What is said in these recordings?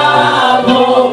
Consolado.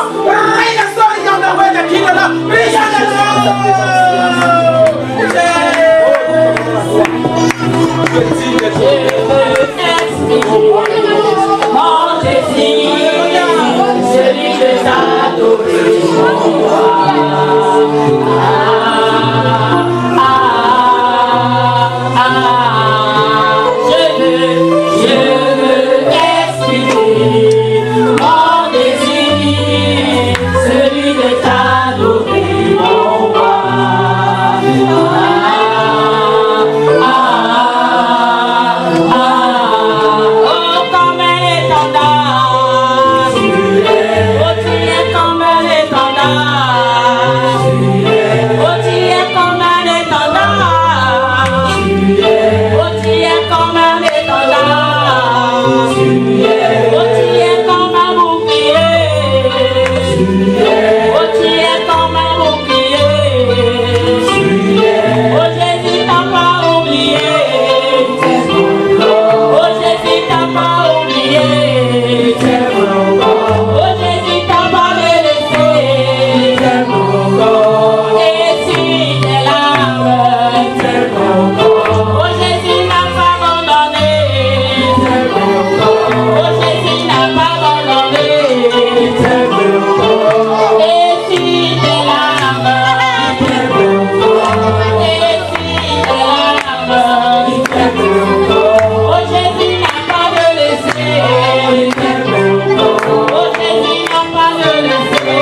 Bring the story on the way, the kingdom of bring on the mon désir, celui de t'adorer, mon roi. Je veux exprimer mon désir, celui de t'adorer, mon roi. Oh, comme un étendard, oh, tu es comme un étendard, oh, tu es comme un étendard, oh, tu es comme un étendard, oh, tu es comme un bouclier, oh, tu es comme un bouclier, oh, Jésus t'a pas oublié, oh, Jésus t'a pas oublié, oh, Jésus t'a pas délaissé, et si tes larmes, oh, Jésus n'a pas abandonné, oh, Jésus n'a pas abandonné, et si tes larmes, et si tes larmes, oh, Jésus n'a pas délaissé, oh, Jésus n'a pas délaissé,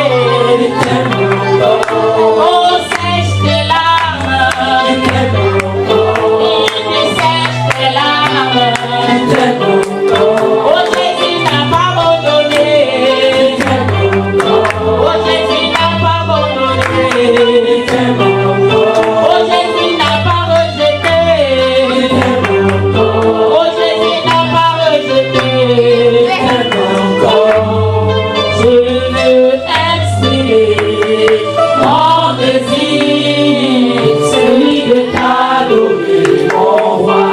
oh, sèche tes larmes, il sèche tes larmes, oh, Jésus n'a pas abandonné, oh, Jésus n'a pas abandonné, oh, Jésus n'a pas rejeté, oh, Jésus n'a pas rejeté. Je veux exprimer mon désir, celui de t'adorer, mon roi.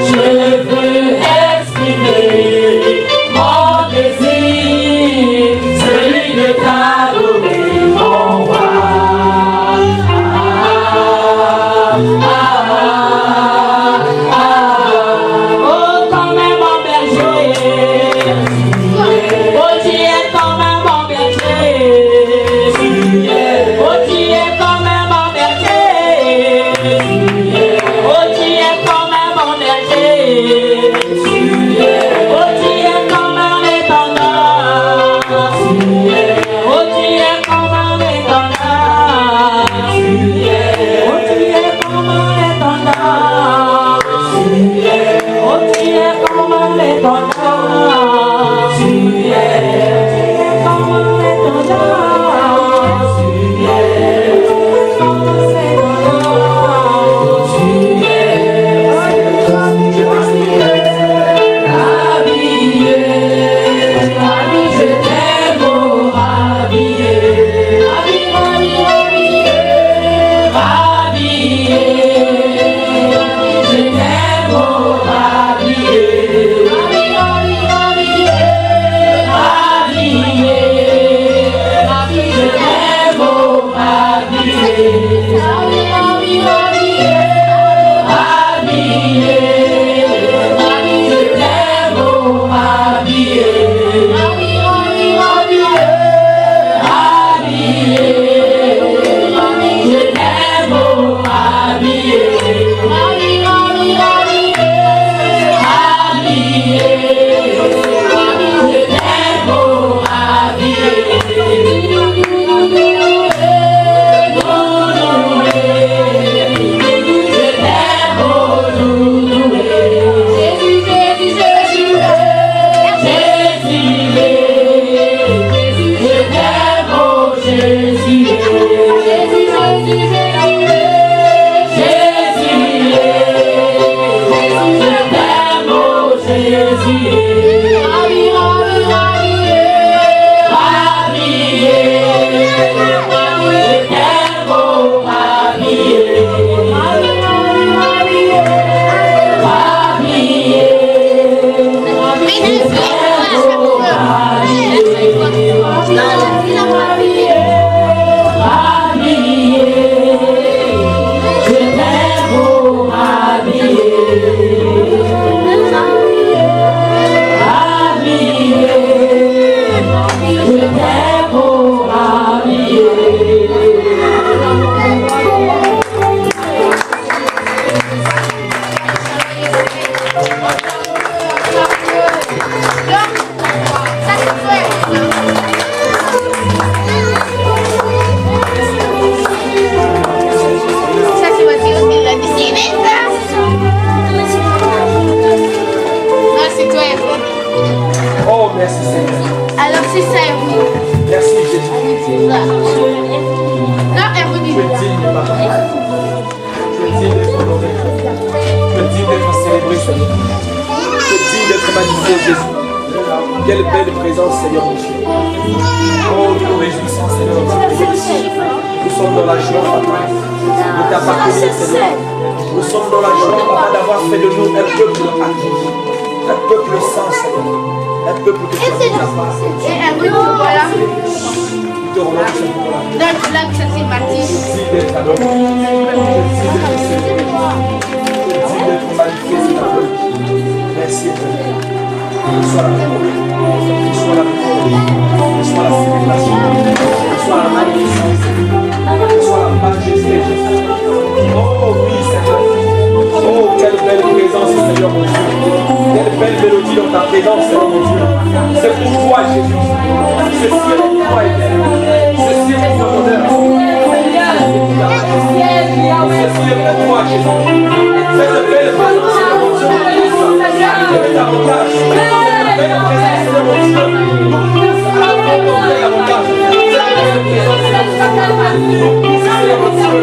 Je veux exprimer mon désir, celui de t'adorer, mon roi. Oh, comme un bon berger, oh, tu es comme un bon berger, oh, tu es comme un bon berger, oh, tu es comme un bon berger, oh, tu es comme un étendard, oh, tu es comme un étendard, oh, tu es comme un étendard, oh, tu es comme un étendard, tu es comme un étendard, je t'aime, oh, habillé, je t'aime, oh, habillé, Seigneur. Tu es digne d'être magnifié, Jésus. Quelle belle présence, Seigneur mon Dieu. Oh, nous nous réjouissons, Seigneur. Nous sommes dans la joie, Papa, de t'appartenir, Seigneur. Nous sommes dans la joie, Papa, d'avoir fait de nous un peuple actif, un peuple saint, Seigneur. Un peuple que tu as fait ta part. Voilà. Nous te remercions, Seigneur. Notre langue, ça c'est baptiste. Merci d'être adoré. Merci d'être célébré. Merci d'être magnifié, Seigneur. Merci, Seigneur. Reçois la gloire, reçois la gloire, reçois la célébration, reçois la magnificence, reçois la majesté. Oh oui, Seigneur. Oh, quelle belle présence, Seigneur mon Dieu. Quelle belle mélodie dans ta présence, Seigneur mon Dieu. C'est pour toi, Jésus. Ceci est pour toi, éternel. Ceci est pour ton honneur. Ceci est pour toi, Jésus. Cette belle présence, Seigneur mon Dieu. C'est davantage. Belle présence, Seigneur mon Dieu. Apportez davantage. Seigneur mon Dieu.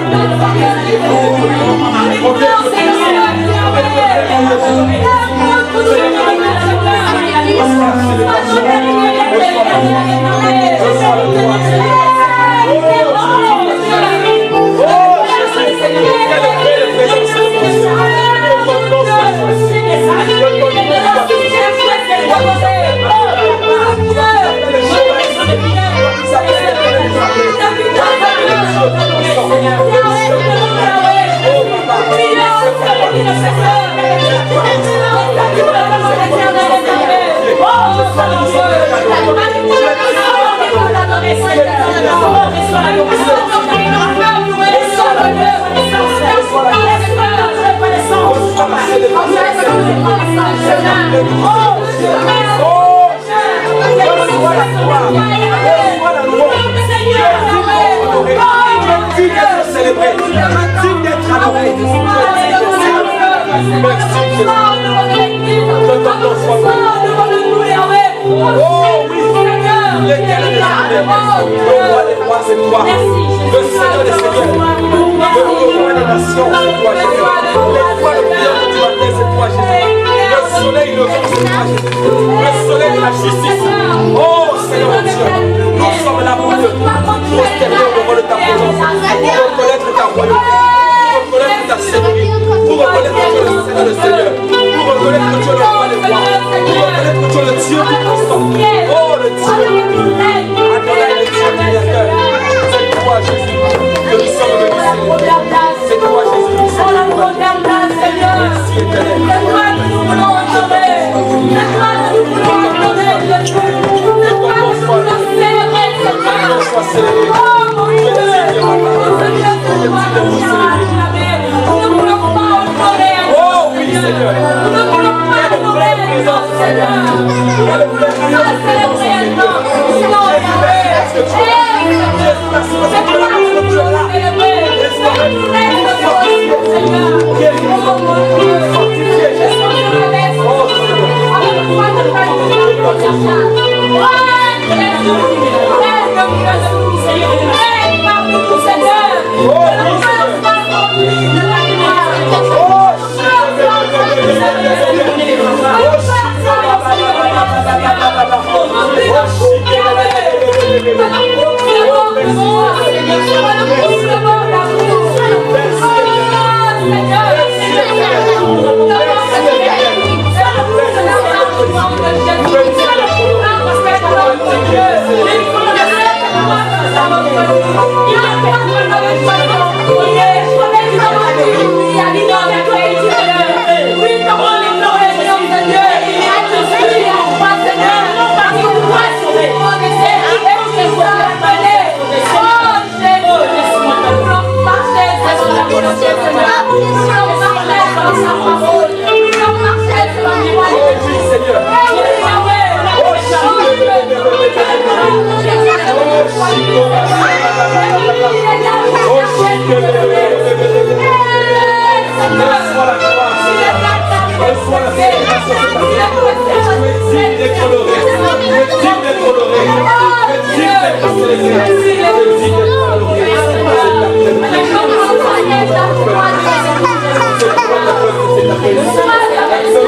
Merci.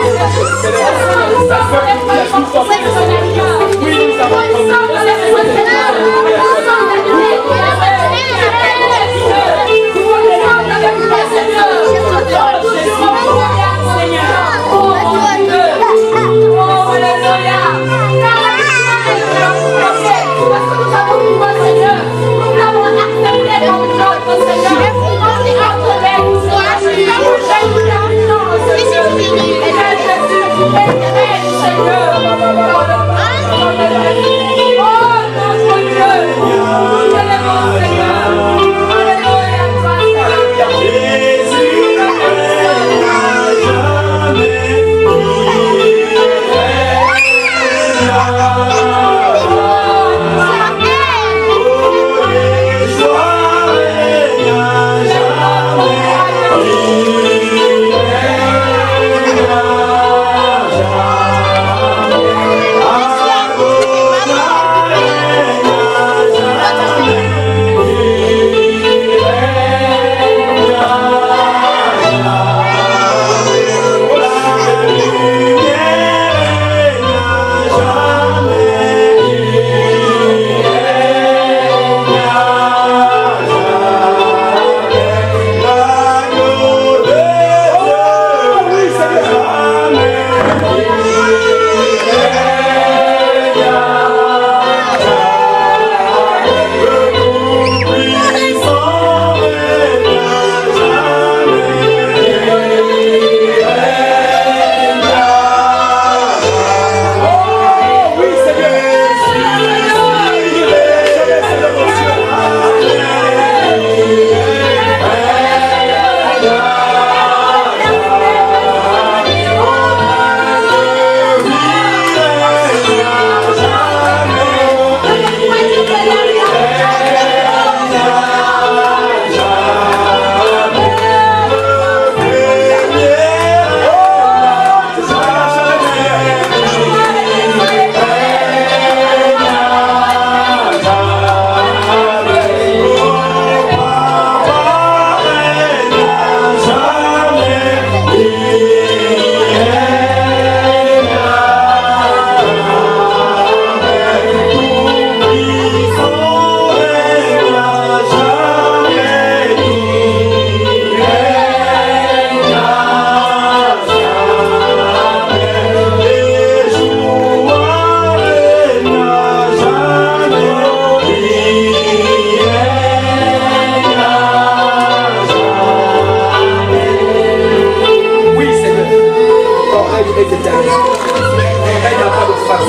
règne est éternel. Ton règne n'a pas de face.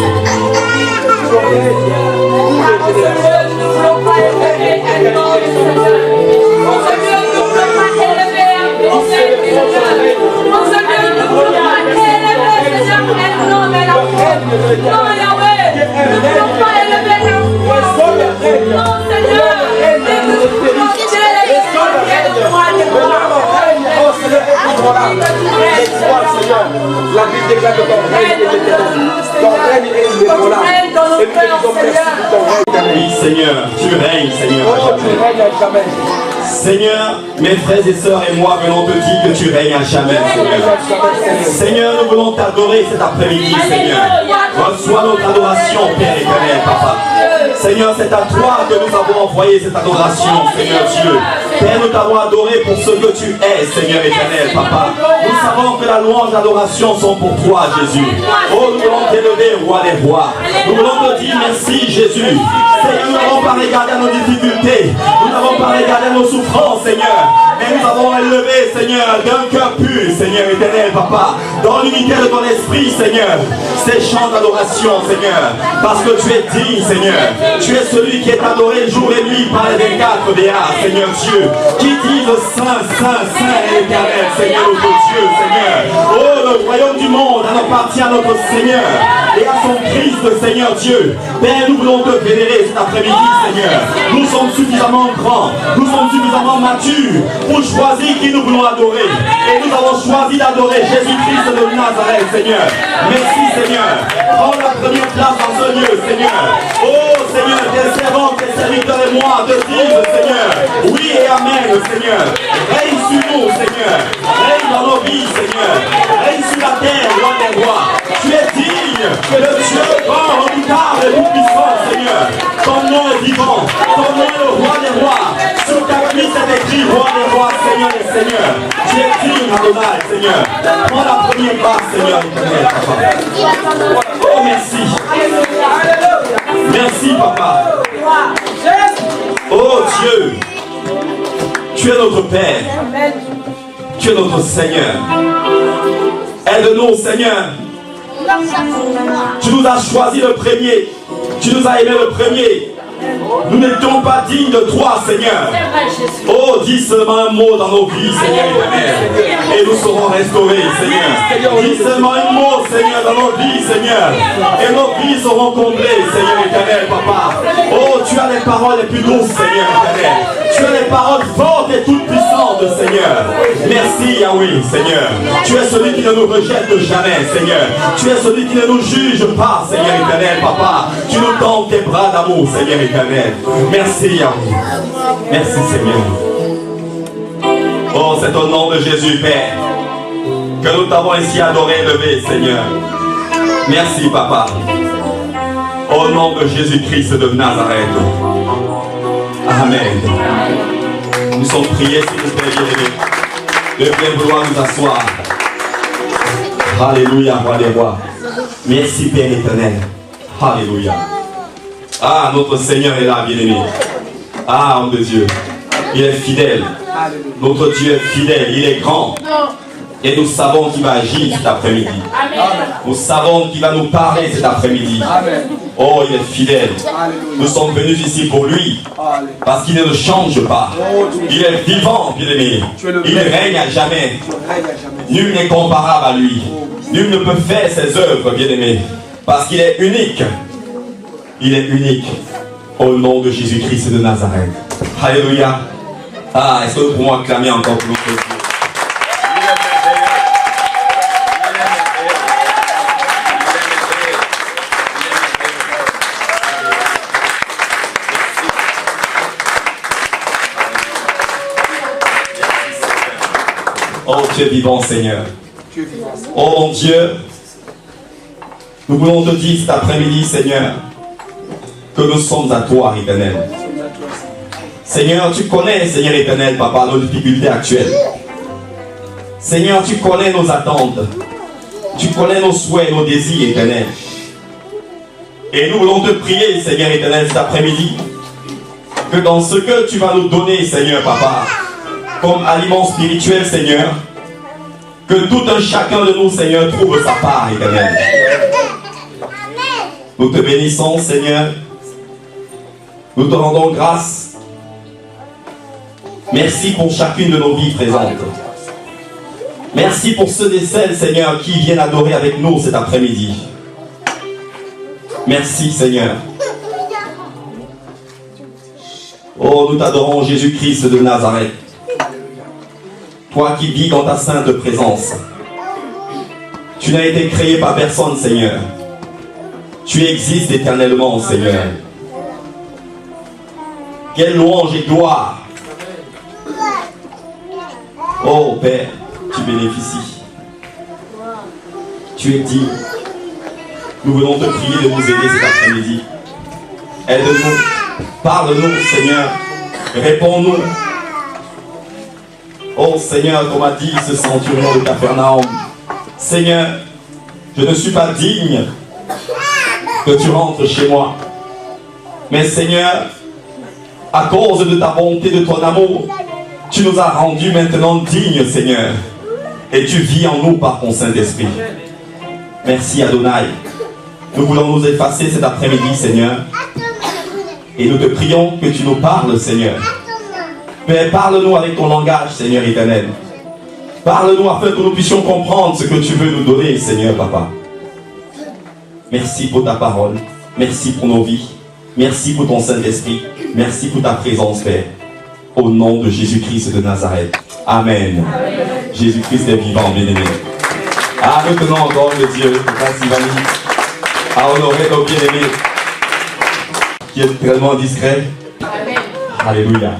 Ton règne pour les La Bible déclare que ton règne est éternel. Ton règne est inébranlable. Et nous te disons merci pour ton règne. Oui, Seigneur, tu règnes, Seigneur. Oh, tu règnes à jamais. Seigneur, mes frères et sœurs et moi venons te dire que tu règnes à jamais, Seigneur. Seigneur, nous voulons t'adorer cet après-midi, Seigneur. Reçois notre adoration, Père éternel, Papa. Seigneur, c'est à toi que nous avons envoyé cette adoration, Seigneur Dieu. Père, nous t'avons adoré pour ce que tu es, Seigneur éternel, Papa. Nous savons que la louange et l'adoration sont pour toi, Jésus. Oh, nous voulons t'élever, roi des rois. Nous voulons te dire merci, Jésus. Seigneur, nous n'avons pas regardé à nos difficultés. Nous n'avons pas regardé à nos souffrances, Seigneur. Mais nous avons élevé, Seigneur, d'un cœur pur, Seigneur éternel, Papa. Dans l'unité de ton esprit, Seigneur. Ces chants d'adoration, Seigneur. Parce que tu es digne, Seigneur. Tu es celui qui est adoré jour et nuit par les 24 béats, Seigneur Dieu. Qui disent Saint, Saint, Saint et éternel, Seigneur notre Dieu, Seigneur. Oh, le royaume du monde appartient à notre Seigneur et à son Christ, Seigneur Dieu. Père, nous voulons te vénérer cet après-midi, Seigneur. Nous sommes suffisamment grands, nous sommes suffisamment matures pour choisir qui nous voulons adorer. Et nous avons choisi d'adorer Jésus-Christ de Nazareth, Seigneur. Merci, Seigneur. Prends la première place dans ce lieu, Seigneur. Oh, Seigneur, tes servants, tes serviteurs et moi te disent, Seigneur, oui et amen, Seigneur. Règne sur nous, Seigneur. Règne dans nos vies, Seigneur. Règne sur la terre, roi des rois. Tu es digne, le Dieu grand, redoutable et tout-puissant, Seigneur. Ton nom est vivant, ton nom est le roi des rois. Sur ta cuisse est écrit roi des rois, Seigneur et Seigneur. Tu es digne, Adonai, Seigneur. Prends la première place, Seigneur. Oh, merci. Merci, Papa. Oh Dieu, tu es notre Père. Tu es notre Seigneur. Aide-nous, Seigneur. Tu nous as choisi le premier. Tu nous as aimé le premier. Nous n'étions pas dignes de toi, Seigneur. Oh, dis seulement un mot dans nos vies, Seigneur éternel. Et nous serons restaurés, Seigneur. Dis seulement un mot, Seigneur, dans nos vies, Seigneur. Et nos vies seront comblées, Seigneur éternel, Papa. Oh, tu as les paroles les plus douces, Seigneur éternel. Tu as les paroles fortes et toutes puissantes, Seigneur. Merci, Yahweh, Seigneur. Tu es celui qui ne nous rejette jamais, Seigneur. Tu es celui qui ne nous juge pas, Seigneur éternel, Papa. Tu nous tends tes bras d'amour, Seigneur éternel. Merci, Yahweh. Merci, Seigneur. Oh, c'est au nom de Jésus, Père, que nous t'avons ici adoré, élevé, Seigneur. Merci, Papa. Au nom de Jésus-Christ de Nazareth. Amen. Nous sommes priés, s'il vous plaît, bien-aimés, de bien vouloir nous asseoir. Alléluia, roi des rois. Merci, Père éternel. Alléluia. Ah, notre Seigneur est là, bien-aimé. Ah, homme de Dieu. Il est fidèle. Notre Dieu est fidèle. Il est grand. Et nous savons qu'il va agir cet après-midi. Nous savons qu'il va nous parler cet après-midi. Oh, il est fidèle. Nous sommes venus ici pour lui. Parce qu'il ne change pas. Il est vivant, bien-aimé. Il règne à jamais. Nul n'est comparable à lui. Nul ne peut faire ses œuvres, bien-aimé. Parce qu'il est unique. Il est unique. Au nom de Jésus-Christ de Nazareth. Alléluia. Ah, est-ce que nous pouvons acclamer encore pour notre Dieu? Oh, tu es vivant, Seigneur. Oh, mon Dieu, nous voulons te dire cet après-midi, Seigneur, que nous sommes à toi, éternel. Seigneur, tu connais, Seigneur éternel, Papa, nos difficultés actuelles. Seigneur, tu connais nos attentes. Tu connais nos souhaits, nos désirs, éternel. Et nous voulons te prier, Seigneur éternel, cet après-midi, que dans ce que tu vas nous donner, Seigneur, Papa, comme aliment spirituel, Seigneur, Que tout un chacun de nous, Seigneur, trouve sa part, Éternel. Nous te bénissons, Seigneur. Nous te rendons grâce. Merci pour chacune de nos vies présentes. Merci pour ceux et celles, Seigneur, qui viennent adorer avec nous cet après-midi. Merci, Seigneur. Oh, nous t'adorons, Jésus-Christ de Nazareth. Toi qui vis dans ta sainte présence. Tu n'as été créé par personne, Seigneur. Tu existes éternellement, Seigneur. Quelle louange et gloire. Oh, Père, tu bénéficies. Tu es digne. Nous venons te prier de nous aider cet après-midi. Aide-nous. Parle-nous, Seigneur. Réponds-nous. Oh Seigneur, comme a dit ce centurion de Capharnaüm, Seigneur, je ne suis pas digne que tu rentres chez moi. Mais Seigneur, à cause de ta bonté, de ton amour, tu nous as rendus maintenant dignes, Seigneur. Et tu vis en nous par ton Saint-Esprit. Merci Adonai. Nous voulons nous effacer cet après-midi, Seigneur. Et nous te prions que tu nous parles, Seigneur. Père, parle-nous avec ton langage, Seigneur éternel. Parle-nous afin que nous puissions comprendre ce que tu veux nous donner, Seigneur, Papa. Merci pour ta parole. Merci pour nos vies. Merci pour ton Saint-Esprit. Merci pour ta présence, Père. Au nom de Jésus-Christ de Nazareth. Amen. Jésus-Christ est vivant, bien-aimé. Ah, nous tenons encore le Dieu, grâce Ivani, à honorer nos bien-aimés, qui est tellement discret. Amen. Alléluia.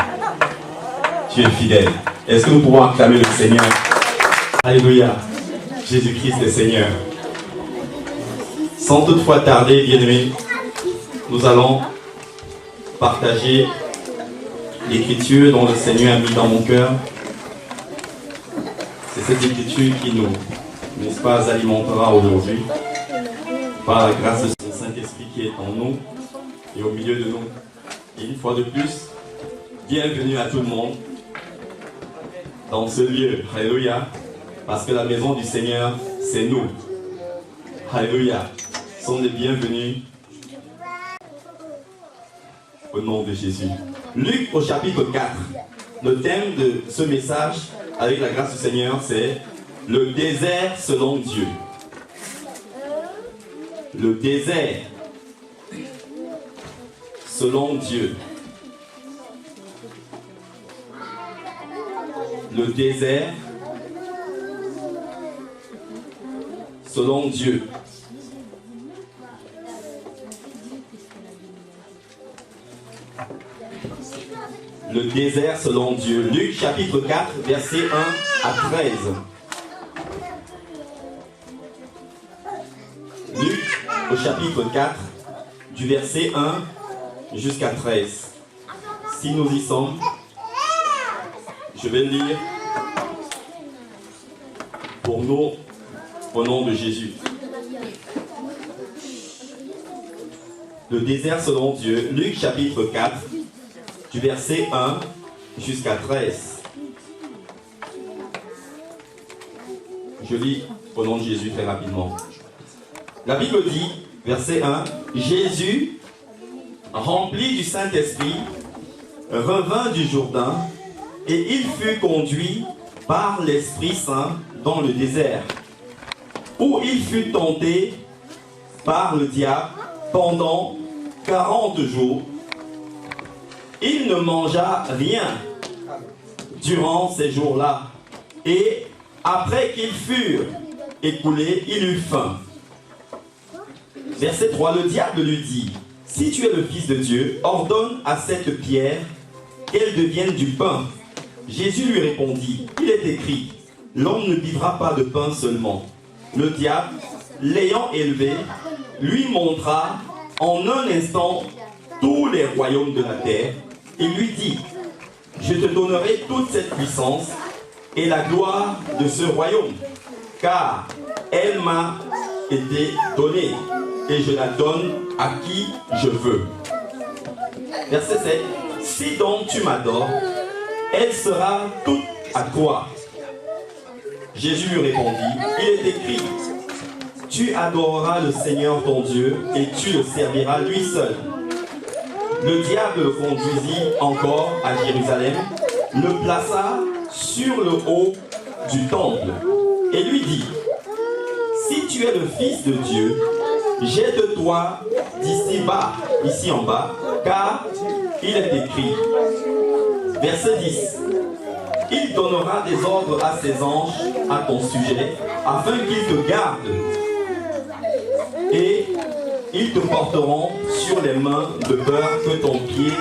Tu es fidèle. Est-ce que nous pouvons acclamer le Seigneur? Alléluia. Jésus-Christ est Seigneur. Sans toutefois tarder, bien-aimés, nous allons partager l'écriture dont le Seigneur a mis dans mon cœur. C'est cette écriture qui nous, n'est-ce pas, alimentera aujourd'hui par la grâce de son Saint-Esprit qui est en nous et au milieu de nous. Et une fois de plus, bienvenue à tout le monde dans ce lieu. Alléluia. Parce que la maison du Seigneur, c'est nous. Alléluia. Nous sommes les bienvenus au nom de Jésus. Luc au chapitre 4. Le thème de ce message, avec la grâce du Seigneur, c'est le désert selon Dieu. Le désert selon Dieu. Le désert selon Dieu. Le désert selon Dieu. Luc chapitre 4, versets 1 à 13. Luc au chapitre 4, du verset 1 jusqu'à 13. Si nous y sommes, je vais lire pour nous au nom de Jésus. Le désert selon Dieu, Luc chapitre 4, du verset 1 jusqu'à 13. Je lis au nom de Jésus très rapidement. La Bible dit, verset 1, Jésus, rempli du Saint-Esprit, revint du Jourdain et il fut conduit par l'Esprit Saint dans le désert, où il fut tenté par le diable pendant 40 jours. Il ne mangea rien durant ces jours-là, et après qu'ils furent écoulés, il eut faim. Verset 3, le diable lui dit, « Si tu es le Fils de Dieu, ordonne à cette pierre qu'elle devienne du pain. » Jésus lui répondit, « Il est écrit, l'homme ne vivra pas de pain seulement. » Le diable, l'ayant élevé, lui montra en un instant tous les royaumes de la terre, et lui dit, « Je te donnerai toute cette puissance et la gloire de ce royaume, car elle m'a été donnée, et je la donne à qui je veux. » Verset 7. « Si donc tu m'adores, elle sera toute à toi. Jésus lui répondit, il est écrit, tu adoreras le Seigneur ton Dieu et tu le serviras lui seul. Le diable le conduisit encore à Jérusalem, le plaça sur le haut du temple et lui dit, si tu es le Fils de Dieu, jette-toi d'ici bas, ici en bas, car il est écrit. Verset 10. Il donnera des ordres à ses anges à ton sujet, afin qu'ils te gardent. Et ils te porteront sur les mains de peur que ton pied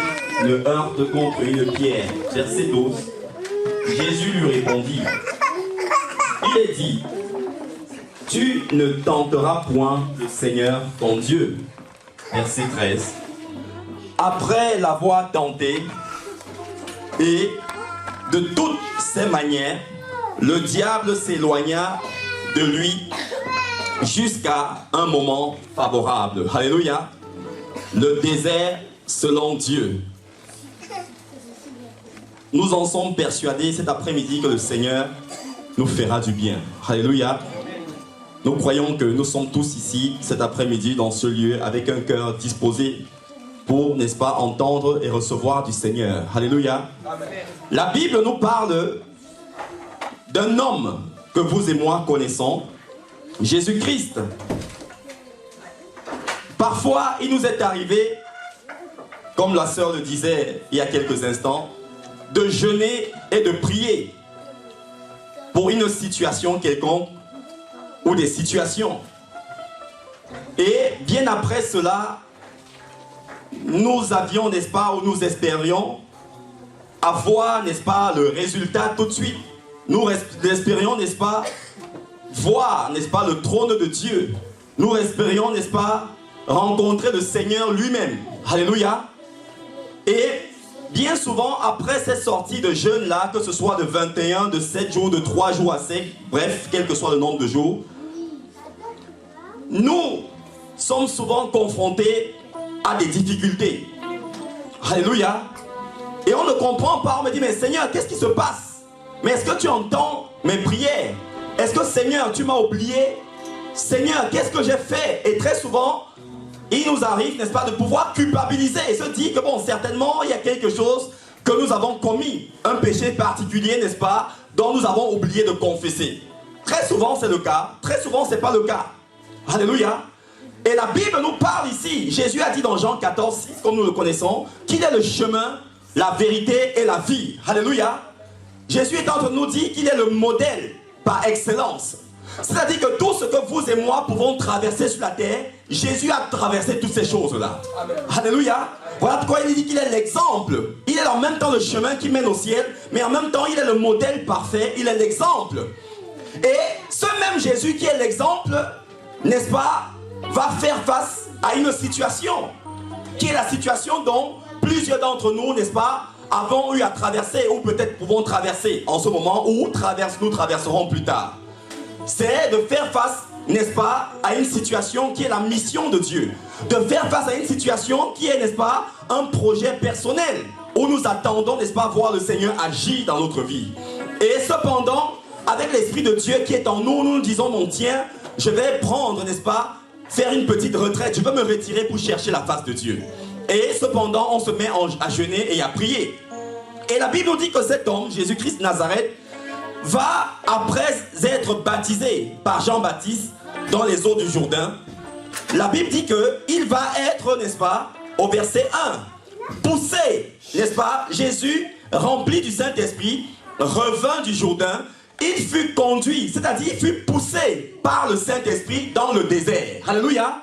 ne heurte contre une pierre. Verset 12. Jésus lui répondit, il est dit, tu ne tenteras point le Seigneur ton Dieu. Verset 13. Après l'avoir tenté, et de toutes ses manières, le diable s'éloigna de lui jusqu'à un moment favorable. Alléluia. Le désert selon Dieu. Nous en sommes persuadés cet après-midi que le Seigneur nous fera du bien. Alléluia. Nous croyons que nous sommes tous ici cet après-midi dans ce lieu avec un cœur disposé pour, n'est-ce pas, entendre et recevoir du Seigneur. Alléluia. Amen. La Bible nous parle d'un homme que vous et moi connaissons, Jésus-Christ. Parfois, il nous est arrivé, comme la sœur le disait il y a quelques instants, de jeûner et de prier pour une situation quelconque ou des situations. Et bien après cela, nous avions, n'est-ce pas, ou nous espérions avoir, n'est-ce pas, le résultat tout de suite. Nous espérions, n'est-ce pas, voir, n'est-ce pas, le trône de Dieu. Nous espérions, n'est-ce pas, rencontrer le Seigneur lui-même. Alléluia. Et bien souvent, après cette sortie de jeûne-là, que ce soit de 21, de 7 jours, de 3 jours à sec, bref, quel que soit le nombre de jours, nous sommes souvent confrontés à des difficultés. Alléluia. Et on ne comprend pas, on me dit, mais Seigneur, qu'est-ce qui se passe? Mais est-ce que tu entends mes prières? Est-ce que Seigneur, tu m'as oublié? Seigneur, qu'est-ce que j'ai fait? Et très souvent, il nous arrive, n'est-ce pas, de pouvoir culpabiliser et se dire que bon, certainement, il y a quelque chose que nous avons commis. Un péché particulier, n'est-ce pas, dont nous avons oublié de confesser. Très souvent, c'est le cas. Très souvent, c'est pas le cas. Alléluia. Et la Bible nous parle ici. Jésus a dit dans Jean 14, 6, comme nous le connaissons, qu'il est le chemin, la vérité et la vie. Alléluia. Jésus est en train de nous dire qu'il est le modèle par excellence. C'est-à-dire que tout ce que vous et moi pouvons traverser sur la terre, Jésus a traversé toutes ces choses-là. Alléluia. Voilà pourquoi il dit qu'il est l'exemple. Il est en même temps le chemin qui mène au ciel, mais en même temps il est le modèle parfait, il est l'exemple. Et ce même Jésus qui est l'exemple, n'est-ce pas, va faire face à une situation, qui est la situation dont plusieurs d'entre nous, n'est-ce pas, avons eu à traverser, ou peut-être pouvons traverser en ce moment, ou nous traverserons plus tard. C'est de faire face, n'est-ce pas, à une situation qui est la mission de Dieu. De faire face à une situation qui est, n'est-ce pas, un projet personnel, où nous attendons, n'est-ce pas, voir le Seigneur agir dans notre vie. Et cependant, avec l'Esprit de Dieu qui est en nous, nous nous disons, non, tiens, je vais prendre, n'est-ce pas, faire une petite retraite, je vais me retirer pour chercher la face de Dieu. Et cependant, on se met à jeûner et à prier. Et la Bible nous dit que cet homme, Jésus-Christ de Nazareth, va, après être baptisé par Jean-Baptiste dans les eaux du Jourdain, la Bible dit qu'il va être, n'est-ce pas, au verset 1, poussé, n'est-ce pas, Jésus, rempli du Saint-Esprit, revint du Jourdain, il fut conduit, c'est-à-dire il fut poussé par le Saint-Esprit dans le désert. Alléluia.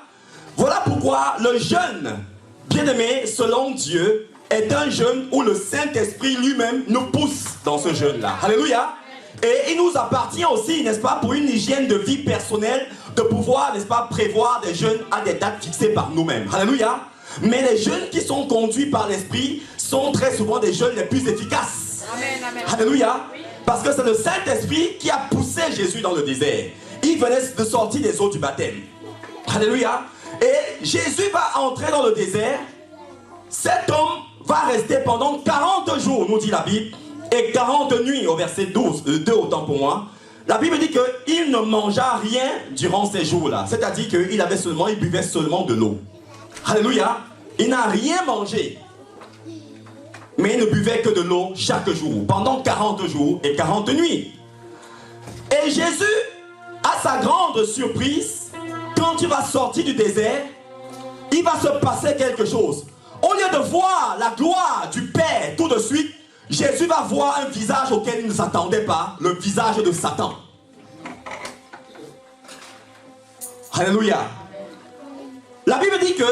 Voilà pourquoi le jeûne, bien-aimé, selon Dieu, est un jeûne où le Saint-Esprit lui-même nous pousse dans ce jeûne-là. Alléluia. Et il nous appartient aussi, n'est-ce pas, pour une hygiène de vie personnelle, de pouvoir, n'est-ce pas, prévoir des jeûnes à des dates fixées par nous-mêmes. Alléluia. Mais les jeûnes qui sont conduits par l'Esprit sont très souvent des jeûnes les plus efficaces. Amen, amen. Alléluia. Parce que c'est le Saint-Esprit qui a poussé Jésus dans le désert. Il venait de sortir des eaux du baptême. Alléluia. Et Jésus va entrer dans le désert. Cet homme va rester pendant 40 jours, nous dit la Bible, et 40 nuits, au verset 12, 2 autant pour moi. La Bible dit qu'il ne mangea rien durant ces jours-là. C'est-à-dire qu'il buvait seulement de l'eau. Alléluia. Il n'a rien mangé. Mais il ne buvait que de l'eau chaque jour, pendant 40 jours et 40 nuits. Et Jésus, à sa grande surprise, quand il va sortir du désert, il va se passer quelque chose. Au lieu de voir la gloire du Père tout de suite, Jésus va voir un visage auquel il ne s'attendait pas, le visage de Satan. Alléluia. La Bible dit que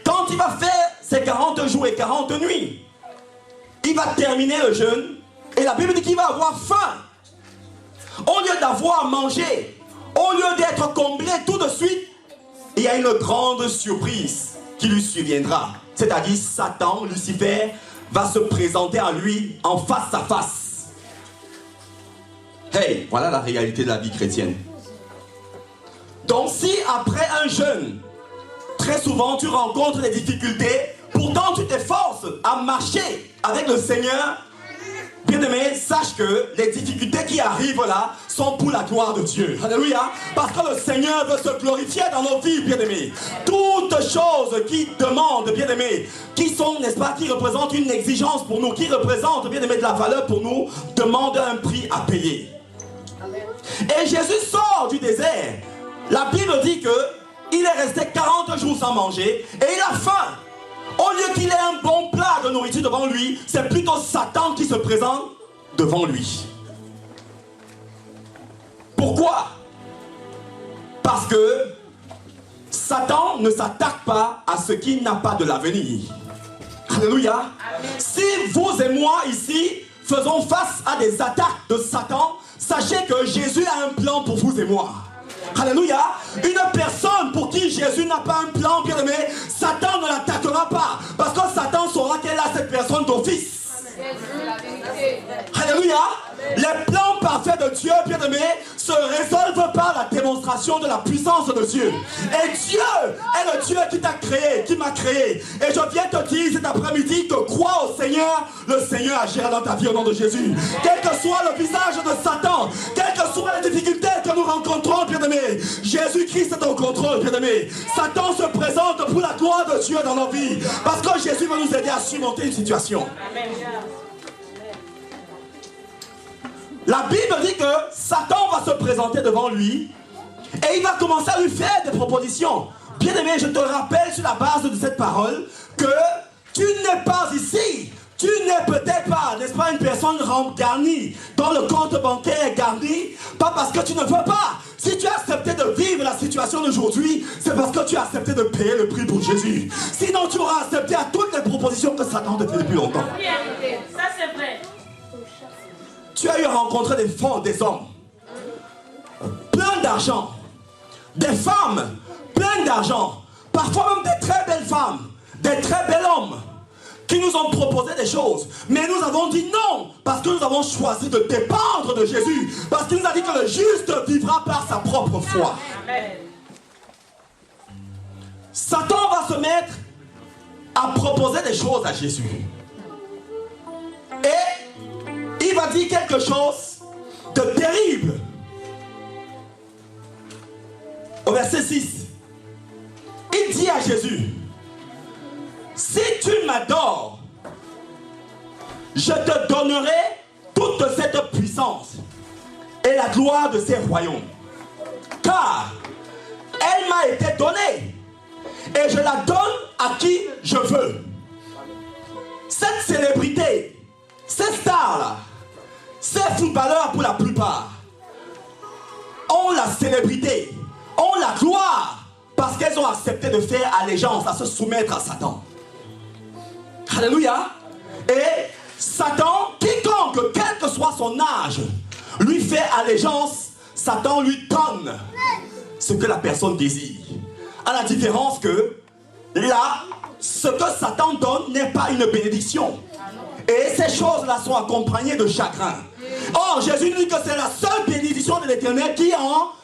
quand il va faire ses 40 jours et 40 nuits, il va terminer le jeûne et la Bible dit qu'il va avoir faim. Au lieu d'avoir mangé, au lieu d'être comblé tout de suite, il y a une grande surprise qui lui surviendra. C'est-à-dire Satan, Lucifer, va se présenter à lui en face à face. Hey, voilà la réalité de la vie chrétienne. Donc si après un jeûne, très souvent tu rencontres des difficultés, pourtant tu t'efforces à marcher avec le Seigneur, bien-aimé, sache que les difficultés qui arrivent là sont pour la gloire de Dieu. Alléluia. Parce que le Seigneur veut se glorifier dans nos vies, bien-aimés. Toutes choses qui demandent, bien-aimés, qui sont, n'est-ce pas, qui représentent une exigence pour nous, qui représentent, bien-aimés, de la valeur pour nous, demandent un prix à payer. Et Jésus sort du désert. La Bible dit que il est resté 40 jours sans manger et il a faim. Au lieu qu'il ait un bon plat de nourriture devant lui, c'est plutôt Satan qui se présente devant lui. Pourquoi? Parce que Satan ne s'attaque pas à ce qui n'a pas de l'avenir. Alléluia. Amen. Si vous et moi ici faisons face à des attaques de Satan, sachez que Jésus a un plan pour vous et moi. Alléluia. Une personne pour qui Jésus n'a pas un plan, bien aimé, Satan ne l'attaquera pas. Parce que Satan saura qu'elle a cette personne d'office. Alléluia. Les plans parfaits de Dieu, bien aimé, se résolvent par la démonstration de la puissance de Dieu. Et Dieu est le Dieu qui t'a créé, qui m'a créé. Et je viens te dire cet après-midi que crois au Seigneur, le Seigneur agira dans ta vie au nom de Jésus. Quel que soit le visage de Satan, quelles que soient les difficultés que nous rencontrons, bien aimé, Jésus-Christ est au contrôle, bien aimé. Satan se présente pour la gloire de Dieu dans nos vies. Parce que Jésus va nous aider à surmonter une situation. Amen. La Bible dit que Satan va se présenter devant lui et il va commencer à lui faire des propositions. Bien aimé, je te rappelle sur la base de cette parole que tu n'es pas ici. Tu n'es peut-être pas, n'est-ce pas, une personne garnie, dont le compte bancaire est garni, pas parce que tu ne veux pas. Si tu as accepté de vivre la situation d'aujourd'hui, c'est parce que tu as accepté de payer le prix pour Jésus. Sinon, tu auras accepté à toutes les propositions que Satan te fait depuis longtemps. Ça, c'est vrai. Tu as eu à rencontrer des femmes, des hommes, plein d'argent, des femmes, plein d'argent, parfois même des très belles femmes, des très bels hommes, qui nous ont proposé des choses, mais nous avons dit non, parce que nous avons choisi de dépendre de Jésus, parce qu'il nous a dit que le juste vivra par sa propre foi. Amen. Satan va se mettre à proposer des choses à Jésus. Et il va dire quelque chose de terrible. Au verset 6, il dit à Jésus: si tu m'adores, je te donnerai toute cette puissance et la gloire de ces royaumes. Car elle m'a été donnée et je la donne à qui je veux. Cette célébrité, ces stars-là, ces footballeurs pour la plupart, ont la célébrité, ont la gloire parce qu'elles ont accepté de faire allégeance, à se soumettre à Satan. Alléluia. Et Satan, quiconque, quel que soit son âge, lui fait allégeance, Satan lui donne ce que la personne désire. À la différence que là, ce que Satan donne n'est pas une bénédiction. Et ces choses-là sont accompagnées de chagrin. Or, Jésus nous dit que c'est la seule bénédiction de l'Éternel qui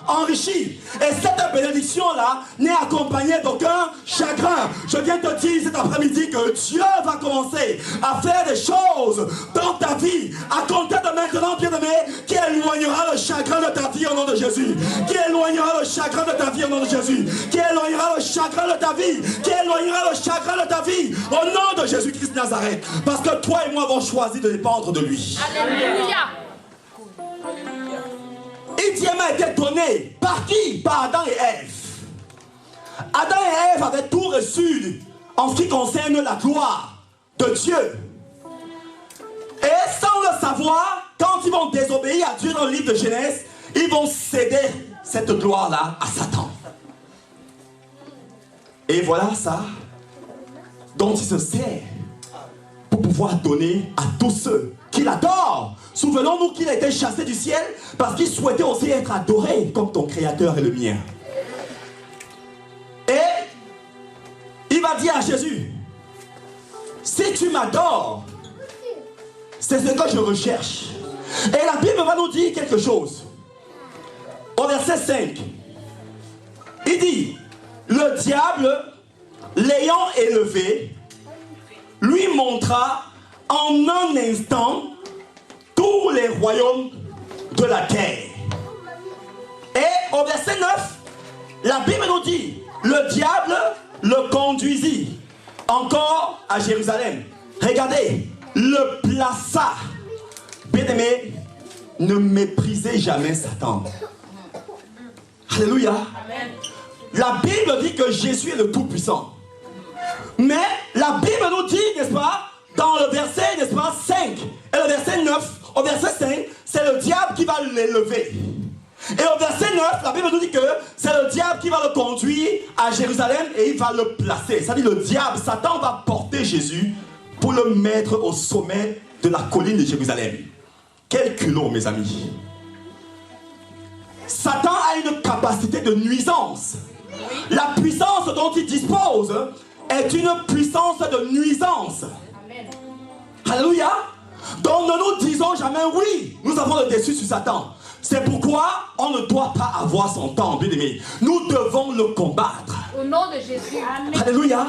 enrichit. Et cette bénédiction-là n'est accompagnée d'aucun chagrin. Je viens te dire cet après-midi que Dieu va commencer à faire des choses dans ta vie, à compter de maintenant, bien-aimé, qui éloignera le chagrin de ta vie au nom de Jésus. Qui éloignera le chagrin de ta vie au nom de Jésus. Qui éloignera le chagrin de ta vie. Qui éloignera le chagrin de ta vie au nom de Jésus-Christ de Nazareth. Parce que toi et moi avons choisi de dépendre de lui. Alléluia. Étienne a été donné par qui? Par Adam et Ève. Adam et Ève avaient tout reçu en ce qui concerne la gloire de Dieu. Et sans le savoir, quand ils vont désobéir à Dieu dans le livre de Genèse, ils vont céder cette gloire-là à Satan. Et voilà ça dont il se sert pour pouvoir donner à tous ceux qui l'adorent. Souvenons-nous qu'il a été chassé du ciel parce qu'il souhaitait aussi être adoré comme ton créateur et le mien. Et il va dire à Jésus, si tu m'adores, c'est ce que je recherche. Et la Bible va nous dire quelque chose. Au verset 5, il dit, le diable, l'ayant élevé, lui montra en un instant tous les royaumes de la terre. Et au verset 9, la Bible nous dit, le diable le conduisit encore à Jérusalem. Regardez, le plaça. Bien-aimé, ne méprisez jamais Satan. Alléluia. Amen. La Bible dit que Jésus est le Tout-Puissant. Mais la Bible nous dit, n'est-ce pas, dans le verset, n'est-ce pas, 5 et le verset 9, au verset 5, c'est le diable qui va l'élever. Et au verset 9, la Bible nous dit que c'est le diable qui va le conduire à Jérusalem et il va le placer. C'est-à-dire le diable, Satan va porter Jésus pour le mettre au sommet de la colline de Jérusalem. Quel culot, mes amis. Satan a une capacité de nuisance. La puissance dont il dispose est une puissance de nuisance. Amen. Alléluia. Donc ne nous disons jamais oui, nous avons le dessus sur Satan. C'est pourquoi on ne doit pas avoir son temps, bien aimé. Nous devons le combattre. Au nom de Jésus. Amen. Alléluia.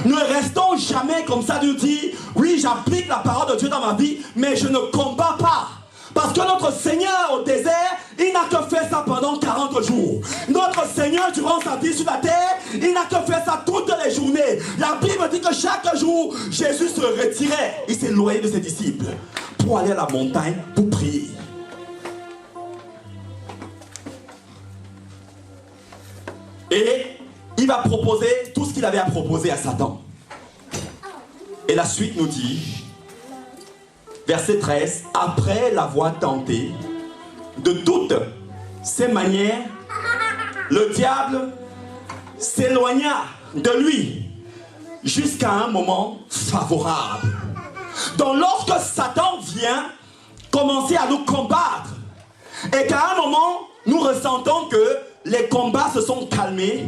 Ne restons jamais comme ça de dire, oui, j'applique la parole de Dieu dans ma vie, mais je ne combats pas. Parce que notre Seigneur au désert, il n'a que fait ça pendant 40 jours. Notre Seigneur durant sa vie sur la terre, il n'a que fait ça toutes les journées. La Bible dit que chaque jour, Jésus se retirait. Il s'est éloigné de ses disciples pour aller à la montagne pour prier. Et il va proposer tout ce qu'il avait à proposer à Satan. Et la suite nous dit, verset 13, après l'avoir tenté de toutes ses manières, le diable s'éloigna de lui jusqu'à un moment favorable. Donc lorsque Satan vient commencer à nous combattre et qu'à un moment nous ressentons que les combats se sont calmés,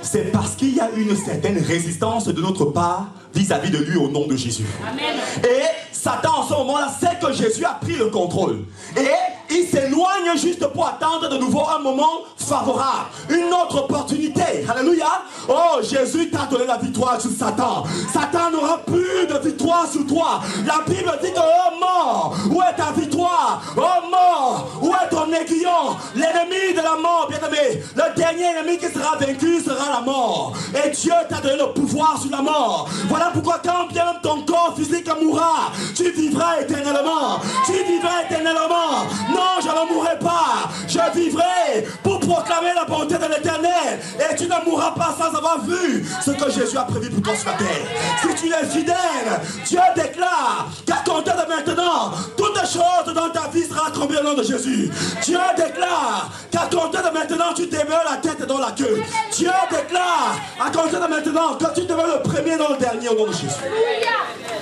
c'est parce qu'il y a une certaine résistance de notre part vis-à-vis de lui au nom de Jésus. Amen. Et Satan en ce moment-là sait que Jésus a pris le contrôle. Et il s'éloigne juste pour attendre de nouveau un moment favorable. Une autre opportunité. Alléluia. Oh, Jésus t'a donné la victoire sur Satan. Satan n'aura plus de victoire sur toi. La Bible dit que, oh mort, où est ta victoire? Oh mort, où est ton aiguillon? L'ennemi de la mort, bien-aimé. Le dernier ennemi qui sera vaincu sera la mort. Et Dieu t'a donné le pouvoir sur la mort. Voilà pourquoi quand bien même ton corps physique mourra, tu vivras éternellement. Tu vivras éternellement. Non, je ne mourrai pas. Je vivrai pour proclamer la bonté de l'Éternel. Et tu ne mourras pas sans avoir vu ce que Jésus a prévu pour toi sur la terre. Si tu es fidèle, Dieu déclare qu'à compter de maintenant, toutes choses dans ta vie seront accomplies au nom de Jésus. Dieu déclare qu'à compter de maintenant, tu demeures la tête dans la queue. Dieu déclare à compter de maintenant que tu demeures le premier dans le dernier au nom de Jésus.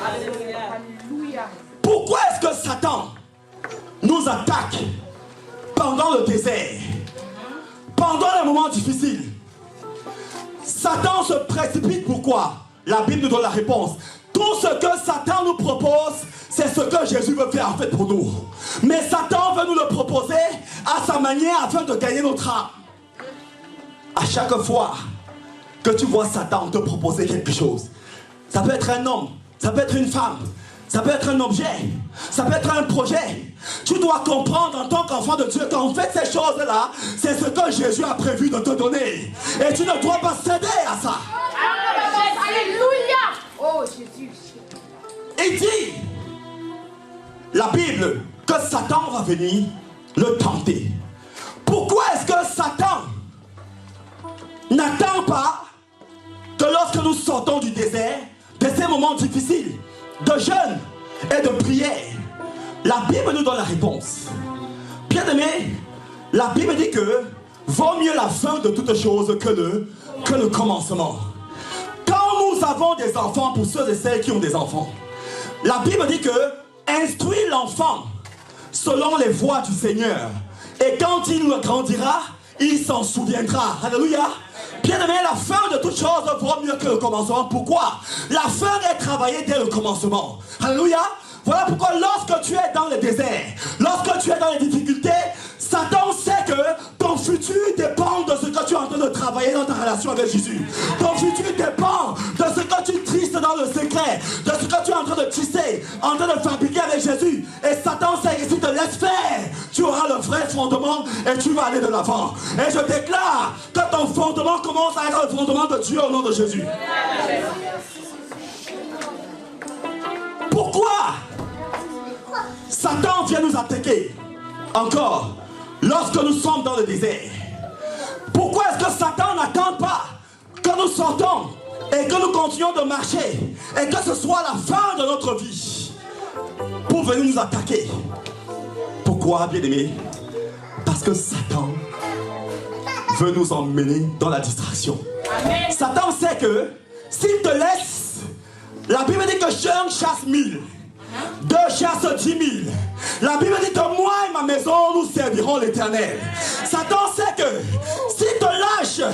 Alléluia. Pourquoi est-ce que Satan nous attaque pendant le désert, pendant les moments difficiles? Satan se précipite, pourquoi? La Bible nous donne la réponse. tout ce que Satan nous propose, c'est ce que Jésus veut faire en fait pour nous. Mais Satan veut nous le proposer à sa manière afin de gagner notre âme. À chaque fois que tu vois Satan te proposer quelque chose, ça peut être un homme, ça peut être une femme, ça peut être un objet, ça peut être un projet. Tu dois comprendre en tant qu'enfant de Dieu qu'en fait ces choses-là, c'est ce que Jésus a prévu de te donner. Et tu ne dois pas céder à ça. Alléluia. Oh Jésus. Il dit, la Bible, que Satan va venir le tenter. Pourquoi est-ce que Satan n'attend pas que lorsque nous sortons du désert, de ces moments difficiles, de jeûne et de prière, la Bible nous donne la réponse. Bien aimé, la Bible dit que vaut mieux la fin de toute chose que le commencement. Quand nous avons des enfants, pour ceux et celles qui ont des enfants, la Bible dit que instruis l'enfant selon les voies du Seigneur, et quand il grandira, il s'en souviendra. Alléluia. Bien aimé, la fin de toute chose vaut mieux que le commencement. Pourquoi? La fin est travaillée dès le commencement. Alléluia. Voilà pourquoi lorsque tu es dans le désert, lorsque tu es dans les difficultés, Satan sait que ton futur dépend de ce que tu es en train de travailler dans ta relation avec Jésus. Ton futur dépend de ce que tu tristes dans le secret, de ce que tu es en train de tisser, en train de fabriquer avec Jésus. Et Satan sait que si tu te laisses faire, tu auras le vrai fondement et tu vas aller de l'avant. Et je déclare que ton fondement commence à être le fondement de Dieu au nom de Jésus. Pourquoi Satan vient nous attaquer encore lorsque nous sommes dans le désert? Pourquoi est-ce que Satan n'attend pas que nous sortons et que nous continuons de marcher et que ce soit la fin de notre vie pour venir nous attaquer? Pourquoi, bien-aimé? Parce que Satan veut nous emmener dans la distraction. Amen. Satan sait que s'il te laisse, la Bible dit que un chasse 1000, deux chassent 10 000. La Bible dit que moi et ma maison, nous servirons l'Éternel. Satan sait que s'il te lâche,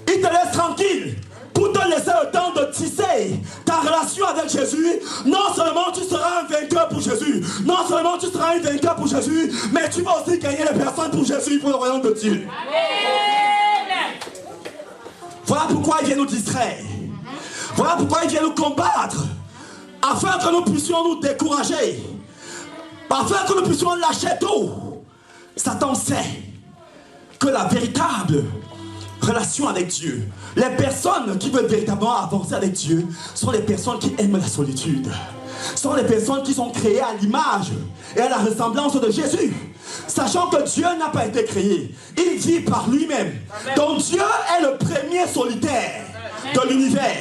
il te laisse tranquille pour te laisser le temps de tisser ta relation avec Jésus. Non seulement tu seras un vainqueur pour Jésus, non seulement tu seras un vainqueur pour Jésus, mais tu vas aussi gagner les personnes pour Jésus, pour le royaume de Dieu. Amen. Voilà pourquoi il vient nous distraire. Voilà pourquoi il vient nous combattre, afin que nous puissions nous décourager, afin que nous puissions lâcher tout. Satan sait que la véritable relation avec Dieu, les personnes qui veulent véritablement avancer avec Dieu, sont les personnes qui aiment la solitude, sont les personnes qui sont créées à l'image et à la ressemblance de Jésus, sachant que Dieu n'a pas été créé, il vit par lui-même. Donc Dieu est le premier solitaire de l'univers.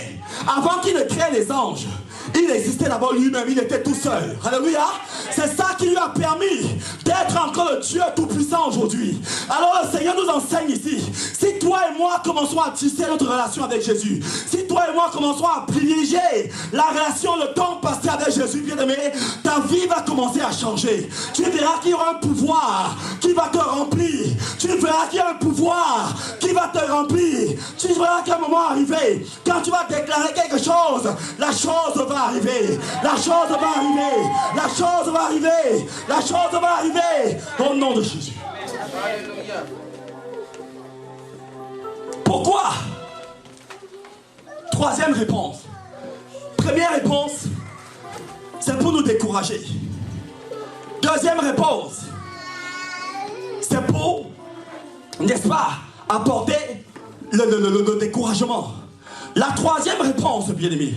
Avant qu'il ne crée les anges, il existait d'abord lui-même, il était tout seul. Alléluia. C'est ça qui lui a permis d'être encore le Dieu tout-puissant aujourd'hui. Alors le Seigneur nous enseigne ici. Si toi et moi commençons à tisser notre relation avec Jésus, si toi et moi commençons à privilégier la relation, le temps passé avec Jésus, bien-aimé, ta vie va commencer à changer. Tu verras qu'il y aura un pouvoir qui va te remplir. Tu verras qu'il y a un pouvoir qui va te remplir. Tu verras qu'à un moment arrivé, quand tu vas déclarer quelque chose, la chose va arriver. La chose va arriver. La chose va arriver. La chose va arriver. Au nom de Jésus. Pourquoi? Troisième réponse. Première réponse, c'est pour nous décourager. Deuxième réponse, c'est pour, n'est-ce pas, apporter le découragement. La troisième réponse, bien-aimé,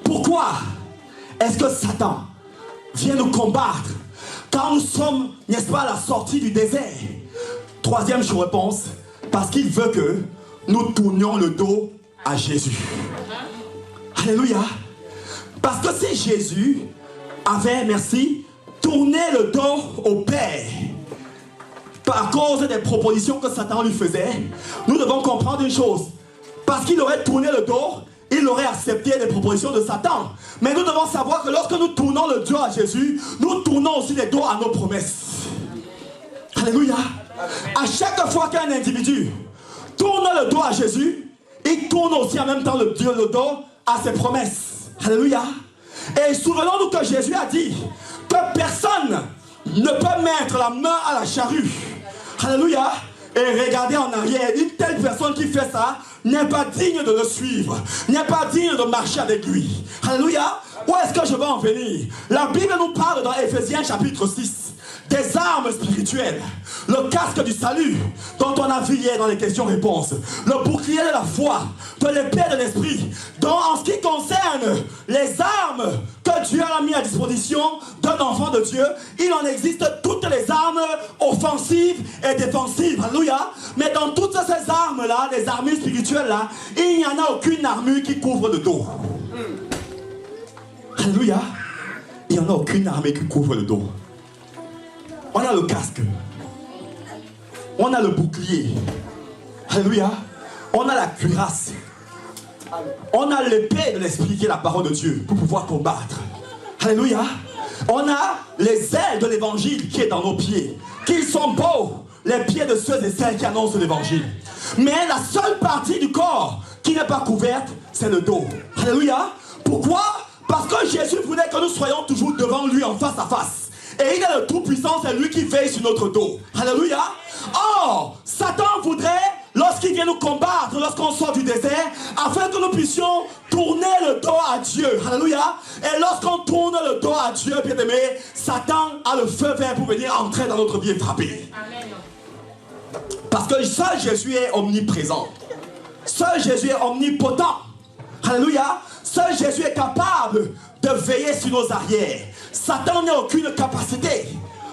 pourquoi est-ce que Satan vient nous combattre quand nous sommes, n'est-ce pas, à la sortie du désert? Troisième réponse, parce qu'il veut que nous tournions le dos à Jésus. Alléluia. Parce que si Jésus avait, merci, tourné le dos au Père à cause des propositions que Satan lui faisait, nous devons comprendre une chose. Parce qu'il aurait tourné le dos, il aurait accepté les propositions de Satan. Mais nous devons savoir que lorsque nous tournons le dos à Jésus, nous tournons aussi les dos à nos promesses. Alléluia. À chaque fois qu'un individu tourne le dos à Jésus, il tourne aussi en même temps le dos à ses promesses. Alléluia. Et souvenons-nous que Jésus a dit que personne ne peut mettre la main à la charrue. Alléluia. Et regardez en arrière, une telle personne qui fait ça n'est pas digne de le suivre, n'est pas digne de marcher avec lui. Alléluia. Où est-ce que je vais en venir? La Bible nous parle dans Éphésiens chapitre 6 des armes spirituelles, le casque du salut dont on a vu hier dans les questions-réponses, le bouclier de la foi, de l'épée de l'esprit. Donc en ce qui concerne les armes que Dieu a mis à disposition d'un enfant de Dieu, il en existe toutes les armes offensives et défensives. Alléluia. Mais dans toutes ces armes-là, les armures spirituelles-là, il n'y en a aucune armure qui couvre le dos. Alléluia. Il n'y en a aucune armure qui couvre le dos. On a le casque. On a le bouclier. Alléluia. On a la cuirasse. On a l'épée de l'esprit qui est la parole de Dieu pour pouvoir combattre. Alléluia. On a les ailes de l'évangile qui est dans nos pieds. Qu'ils sont beaux, les pieds de ceux et celles qui annoncent l'évangile. Mais la seule partie du corps qui n'est pas couverte, c'est le dos. Alléluia. Pourquoi? Parce que Jésus voulait que nous soyons toujours devant lui en face à face. Et il est le tout-puissant, c'est lui qui veille sur notre dos. Alléluia. Or, Satan voudrait, lorsqu'il vient nous combattre, lorsqu'on sort du désert, afin que nous puissions tourner le dos à Dieu. Alléluia. Et lorsqu'on tourne le dos à Dieu, bien aimé, Satan a le feu vert pour venir entrer dans notre vie et frapper. Amen. Parce que seul Jésus est omniprésent. Seul Jésus est omnipotent. Alléluia. Seul Jésus est capable de veiller sur nos arrières. Satan n'a aucune capacité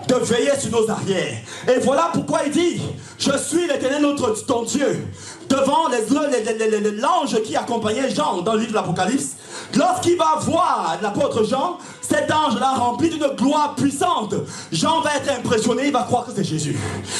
de veiller sur nos arrières. Et voilà pourquoi il dit: je suis l'Éternel ton Dieu. Devant l'ange qui accompagnait Jean dans le livre de l'Apocalypse, lorsqu'il va voir l'apôtre Jean, cet ange-là rempli d'une gloire puissante, Jean va être impressionné, il va croire que c'est Jésus.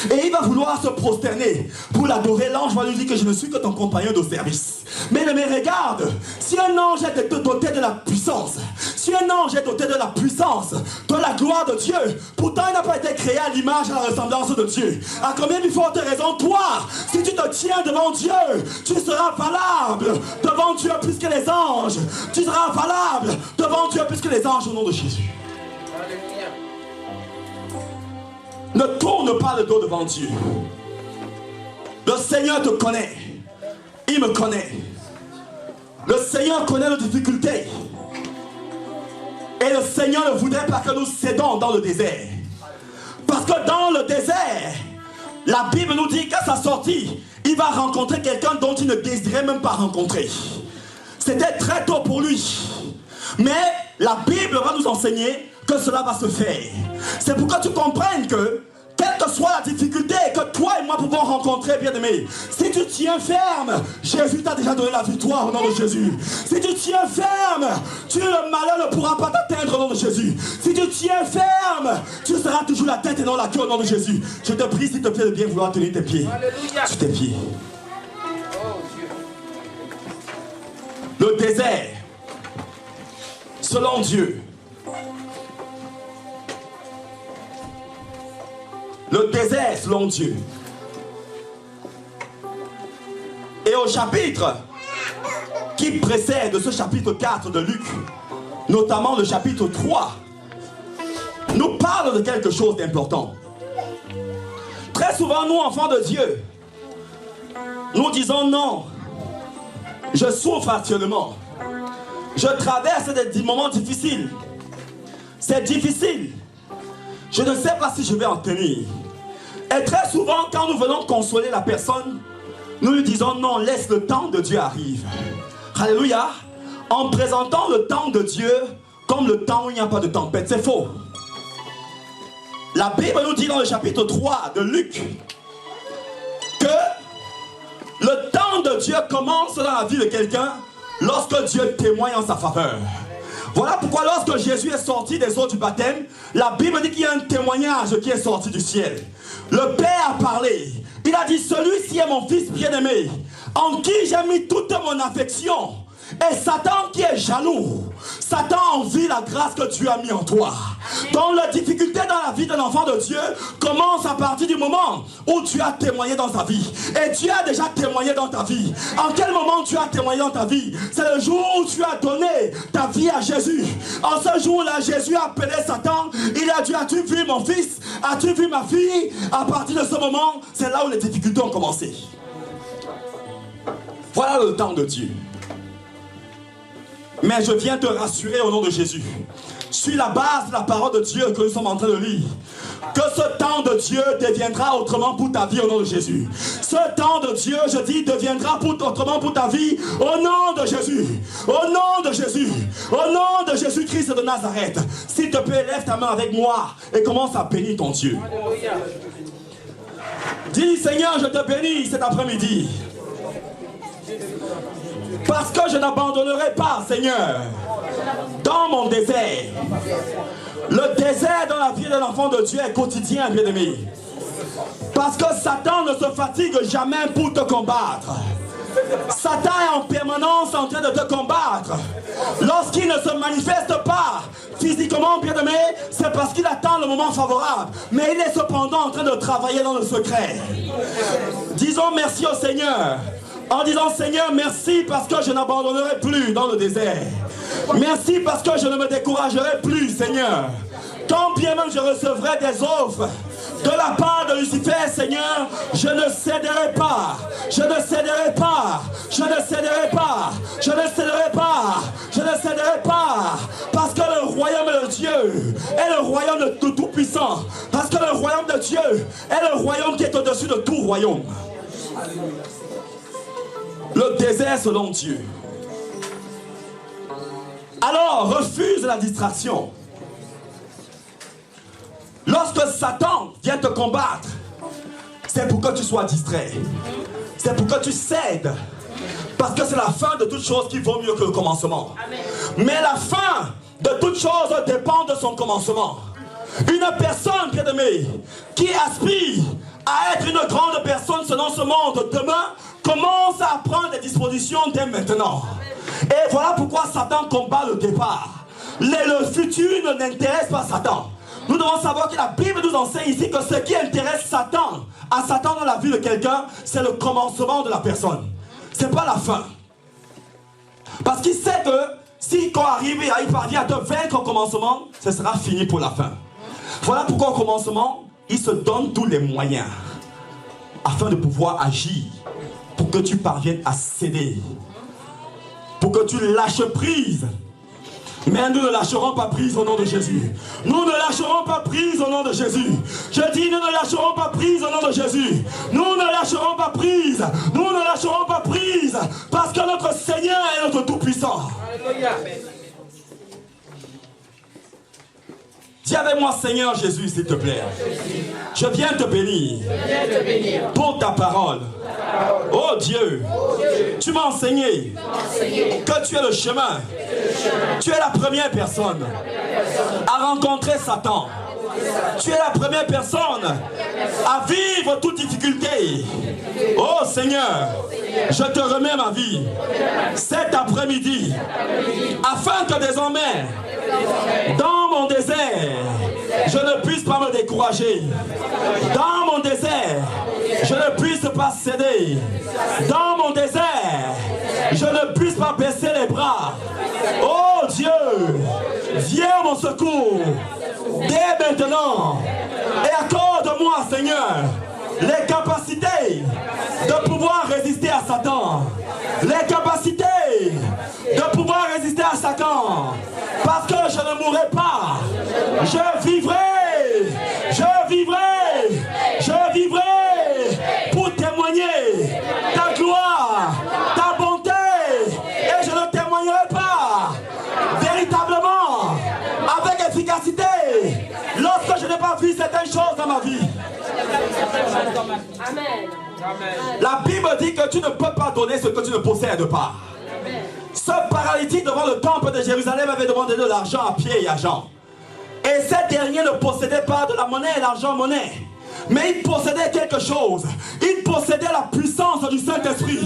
Et il va vouloir se prosterner pour l'adorer. L'ange va lui dire que je ne suis que ton compagnon de service. Mais regarde, si un ange est doté de la puissance, si un ange est doté de la puissance, de la gloire de Dieu, pourtant il n'a pas été créé à l'image et à la ressemblance de Dieu. À combien de fortes raisons, toi, si tu te tiens devant Dieu, tu seras valable devant Dieu plus que les anges. Tu seras valable devant Dieu plus que les anges au nom de Jésus. Ne tourne pas le dos devant Dieu. Le Seigneur te connaît. Il me connaît. Le Seigneur connaît nos difficultés. Et le Seigneur ne voudrait pas que nous cédons dans le désert. Parce que dans le désert, la Bible nous dit qu'à sa sortie, il va rencontrer quelqu'un dont il ne désirait même pas rencontrer. C'était très tôt pour lui. Mais la Bible va nous enseigner que cela va se faire. C'est pourquoi tu comprennes que, quelle que soit la difficulté que toi et moi pouvons rencontrer, bien-aimé, si tu tiens ferme, Jésus t'a déjà donné la victoire au nom de Jésus. Si tu tiens ferme, le malheur ne pourra pas t'atteindre au nom de Jésus. Si tu tiens ferme, tu seras toujours la tête et non la queue au nom de Jésus. Je te prie, s'il te plaît, de bien vouloir tenir tes pieds. Alléluia. Sur tes pieds. Le désert, selon Dieu, le désert selon Dieu. Et au chapitre qui précède ce chapitre 4 de Luc, notamment le chapitre 3, nous parle de quelque chose d'important. Très souvent, nous, enfants de Dieu, nous disons non, je souffre actuellement, je traverse des moments difficiles, c'est difficile, je ne sais pas si je vais en tenir. Et très souvent, quand nous venons consoler la personne, nous lui disons non, laisse le temps de Dieu arrive. Alléluia. En présentant le temps de Dieu comme le temps où il n'y a pas de tempête. C'est faux. La Bible nous dit dans le chapitre 3 de Luc que le temps de Dieu commence dans la vie de quelqu'un lorsque Dieu témoigne en sa faveur. Voilà pourquoi lorsque Jésus est sorti des eaux du baptême, la Bible dit qu'il y a un témoignage qui est sorti du ciel. Le Père a parlé. Il a dit: celui-ci est mon fils bien-aimé, en qui j'ai mis toute mon affection. Et Satan qui est jaloux, Satan envie la grâce que tu as mis en toi. Donc la difficulté dans la vie d'un enfant de Dieu commence à partir du moment où tu as témoigné dans ta vie. Et tu as déjà témoigné dans ta vie. En quel moment tu as témoigné dans ta vie? C'est le jour où tu as donné ta vie à Jésus. En ce jour-là, Jésus a appelé Satan. Il a dit, as-tu vu mon fils? As-tu vu ma fille? À partir de ce moment, c'est là où les difficultés ont commencé. Voilà le temps de Dieu. Mais je viens te rassurer au nom de Jésus. Sur la base de la parole de Dieu que nous sommes en train de lire, que ce temps de Dieu deviendra autrement pour ta vie au nom de Jésus. Ce temps de Dieu, je dis, deviendra autrement pour ta vie au nom de Jésus. Au nom de Jésus. Au nom de Jésus-Christ de Nazareth. S'il te plaît, lève ta main avec moi et commence à bénir ton Dieu. Dis, Seigneur, je te bénis cet après-midi. Parce que je n'abandonnerai pas, Seigneur, dans mon désert. Le désert dans la vie d'un enfant de Dieu est quotidien, bien-aimé. Parce que Satan ne se fatigue jamais pour te combattre. Satan est en permanence en train de te combattre. Lorsqu'il ne se manifeste pas physiquement, bien-aimé, c'est parce qu'il attend le moment favorable. Mais il est cependant en train de travailler dans le secret. Disons merci au Seigneur. En disant, Seigneur, merci parce que je n'abandonnerai plus dans le désert. Merci parce que je ne me découragerai plus, Seigneur. Quand bien même je recevrai des offres de la part de Lucifer, Seigneur, je ne céderai pas. Je ne céderai pas. Je ne céderai pas. Je ne céderai pas. Je ne céderai pas. Parce que le royaume de Dieu est le royaume de tout-puissant. Parce que le royaume de Dieu est le royaume qui est au-dessus de tout royaume. Le désert selon Dieu. Alors, refuse la distraction. Lorsque Satan vient te combattre, c'est pour que tu sois distrait. C'est pour que tu cèdes. Parce que c'est la fin de toute chose qui vaut mieux que le commencement. Mais la fin de toute chose dépend de son commencement. Une personne, bien-aimée, qui aspire à être une grande personne selon ce monde demain, commence à prendre des dispositions dès maintenant. Et voilà pourquoi Satan combat le départ. Le futur ne n'intéresse pas Satan. Nous devons savoir que la Bible nous enseigne ici que ce qui intéresse Satan, à Satan dans la vie de quelqu'un, c'est le commencement de la personne. C'est pas la fin. Parce qu'il sait que si quand il parvient à te vaincre au commencement, ce sera fini pour la fin. Voilà pourquoi au commencement, il se donne tous les moyens afin de pouvoir agir, pour que tu parviennes à céder, pour que tu lâches prise. Mais nous ne lâcherons pas prise au nom de Jésus. Nous ne lâcherons pas prise au nom de Jésus. Je dis, nous ne lâcherons pas prise au nom de Jésus. Nous ne lâcherons pas prise. Nous ne lâcherons pas prise. Parce que notre Seigneur est notre Tout-Puissant. Dis avec moi, Seigneur Jésus, s'il te plaît. Je viens te bénir pour ta parole. Oh Dieu, tu m'as enseigné que tu es le chemin. Tu es la première personne à rencontrer Satan. Tu es la première personne à vivre toute difficulté. Oh Seigneur, je te remets ma vie cet après-midi, afin que désormais, dans mon désert, je ne puisse pas me décourager. Dans mon désert, je ne puisse pas céder. Dans mon désert, je ne puisse pas baisser les bras. Oh Dieu, viens à mon secours dès maintenant et accorde-moi, Seigneur, les capacités de pouvoir résister à Satan. Les capacités de pouvoir résister à Satan. Parce que je ne mourrai pas. Je vivrai. Je vivrai. Je vivrai pour témoigner ta gloire, ta bonté. Et je ne témoignerai pas véritablement, avec efficacité, lorsque je n'ai pas vu certaines choses dans ma vie. Amen. La Bible dit que tu ne peux pas donner ce que tu ne possèdes pas. Ce paralytique devant le temple de Jérusalem avait demandé de l'argent à Pierre et à Jean. Et ces derniers ne possédaient pas de la monnaie et l'argent monnaie. Mais ils possédaient quelque chose. Ils possédaient la puissance du Saint-Esprit.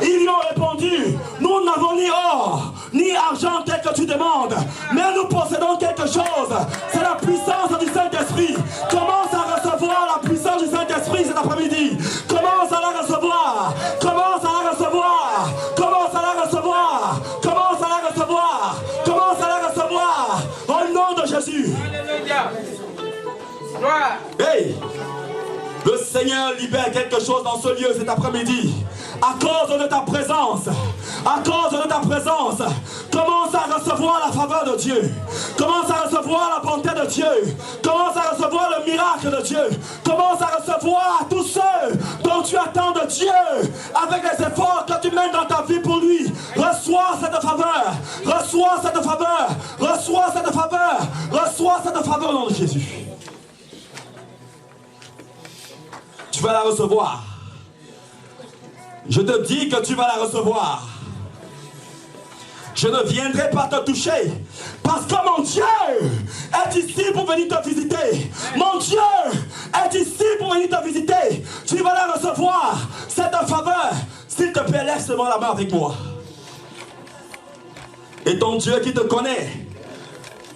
Ils lui ont répondu, nous n'avons ni or, ni argent tel que tu demandes, mais nous possédons quelque chose. C'est la puissance du Saint-Esprit. Commence à recevoir la puissance du Saint-Esprit cet après-midi. Commence à la recevoir. Commence à la recevoir. Commence à la recevoir. Commence à la recevoir. Commence à la recevoir. Au nom de Jésus. Hey! Le Seigneur libère quelque chose dans ce lieu cet après-midi. À cause de ta présence. À cause de ta présence. Commence à recevoir la faveur de Dieu. Commence à recevoir la bonté de Dieu. Commence à recevoir le miracle de Dieu. Commence à recevoir tous ceux dont tu attends de Dieu. Avec les efforts que tu mènes dans ta vie pour lui. Reçois cette faveur. Reçois cette faveur. Reçois cette faveur. Reçois cette faveur au nom de Jésus. Tu vas la recevoir. Je te dis que tu vas la recevoir. Je ne viendrai pas te toucher parce que mon Dieu est ici pour venir te visiter. Mon Dieu est ici pour venir te visiter. Tu vas la recevoir, cette faveur. S'il te plaît, lève seulement la main avec moi. Et ton Dieu qui te connaît,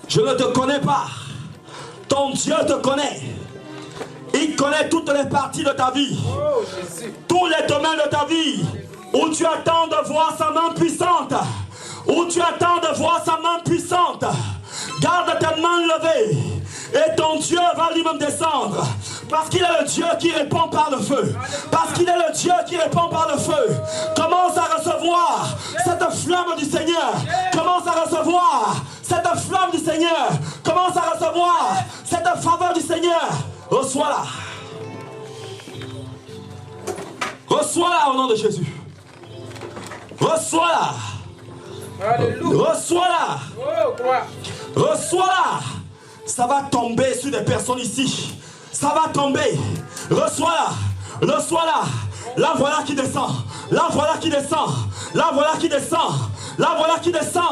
je ne te connais pas. Ton Dieu te connaît. Il connaît toutes les parties de ta vie, tous les domaines de ta vie, où tu attends de voir sa main puissante, où tu attends de voir sa main puissante. Garde tes mains levées, et ton Dieu va lui-même descendre, parce qu'il est le Dieu qui répond par le feu, parce qu'il est le Dieu qui répond par le feu. Commence à recevoir cette flamme du Seigneur, commence à recevoir cette flamme du Seigneur, commence à recevoir cette faveur du Seigneur. Reçois-la. Reçois-la au nom de Jésus. Reçois-la. Reçois-la. Reçois-la. Ça va tomber sur des personnes ici. Ça va tomber. Reçois-la. Reçois-la. La voilà qui descend. La voilà qui descend. La voilà qui descend. La voilà qui descend.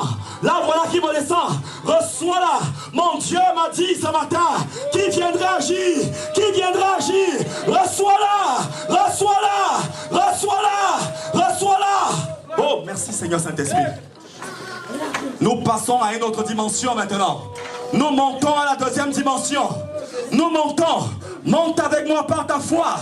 La voilà qui me descend. Reçois-la. Mon Dieu m'a dit ce matin qu'il viendra agir. Qu'il viendra agir. Reçois-la. Reçois-la. Reçois-la. Reçois-la. Oh, merci Seigneur Saint-Esprit. Nous passons à une autre dimension maintenant. Nous montons à la deuxième dimension. Nous montons. Monte avec moi par ta foi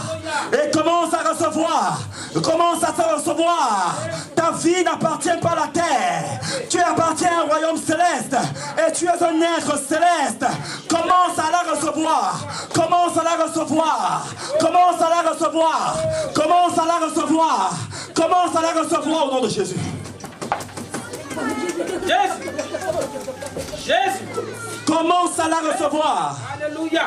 et commence à recevoir. Commence à te recevoir. Ta vie n'appartient pas à la terre. Tu appartiens au royaume céleste et tu es un être céleste. Commence à la recevoir. Commence à la recevoir. Commence à la recevoir. Commence à la recevoir. Commence à la recevoir au nom de Jésus. Jésus. Jésus. Commence à la recevoir. Alléluia.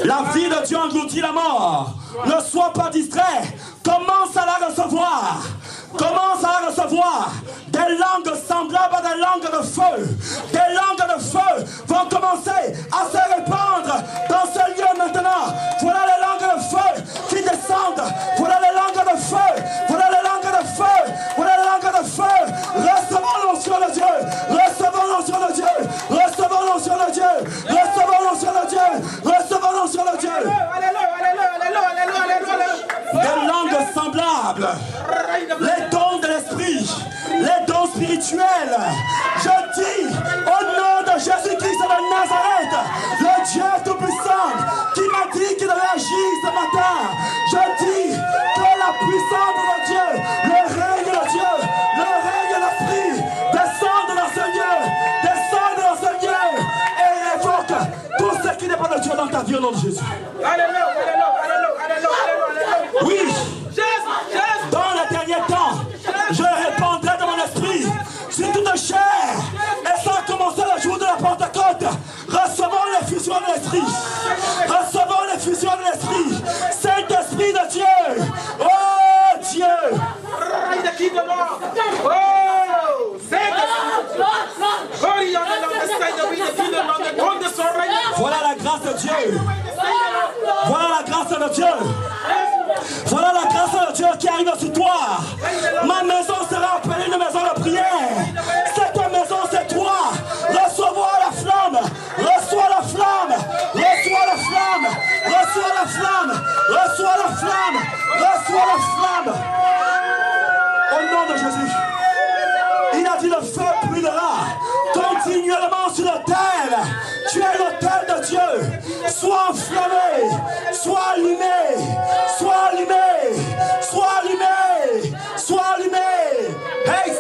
La vie de Dieu engloutit la mort. Ne sois pas distrait. Commence à la recevoir. Commence à la recevoir. Des langues semblables à des langues de feu. Des langues de feu vont commencer à se répandre dans ce lieu maintenant. Voilà les langues de feu qui descendent. Voilà les langues de feu. Voilà les langues de feu. Voilà les langues de feu. Recevons l'onction de Dieu. Recevons l'onction de Dieu. Recevons l'onction de Dieu. Recevons l'onction de Dieu. Recevons l'onction de Dieu. Des langues semblables. Les dons de l'esprit. Les dons spirituels. Je dis au nom de Jésus-Christ de Nazareth, le Dieu tout-puissant qui m'a dit qu'il devait agir ce matin. Je dis que la puissance de Dieu, le règne de Dieu, le règne de l'esprit descende dans ce lieu. Descende dans ce lieu et évoque tout ce qui n'est pas de Dieu dans ta vie au nom de Jésus. Oui, dans les derniers temps, je répandrai de mon esprit sur toute chair. Et ça a commencé le jour de la Pentecôte. Recevons l'effusion de l'esprit. Recevons l'effusion de l'esprit. Saint-Esprit de Dieu. Oh Dieu. Voilà la grâce de Dieu. Voilà la grâce de Dieu. Voilà la grâce de Dieu qui arrive sur toi. Ma maison sera appelée une maison de prière. Cette maison, c'est toi. Reçois la flamme. Reçois la flamme. Reçois la flamme. Reçois la flamme. de Jésus. Il a dit le feu brûlera continuellement sur la terre. Tu es l'autel de Dieu. Sois enflammé, sois allumé, sois allumé, sois allumé, sois allumé. Hey,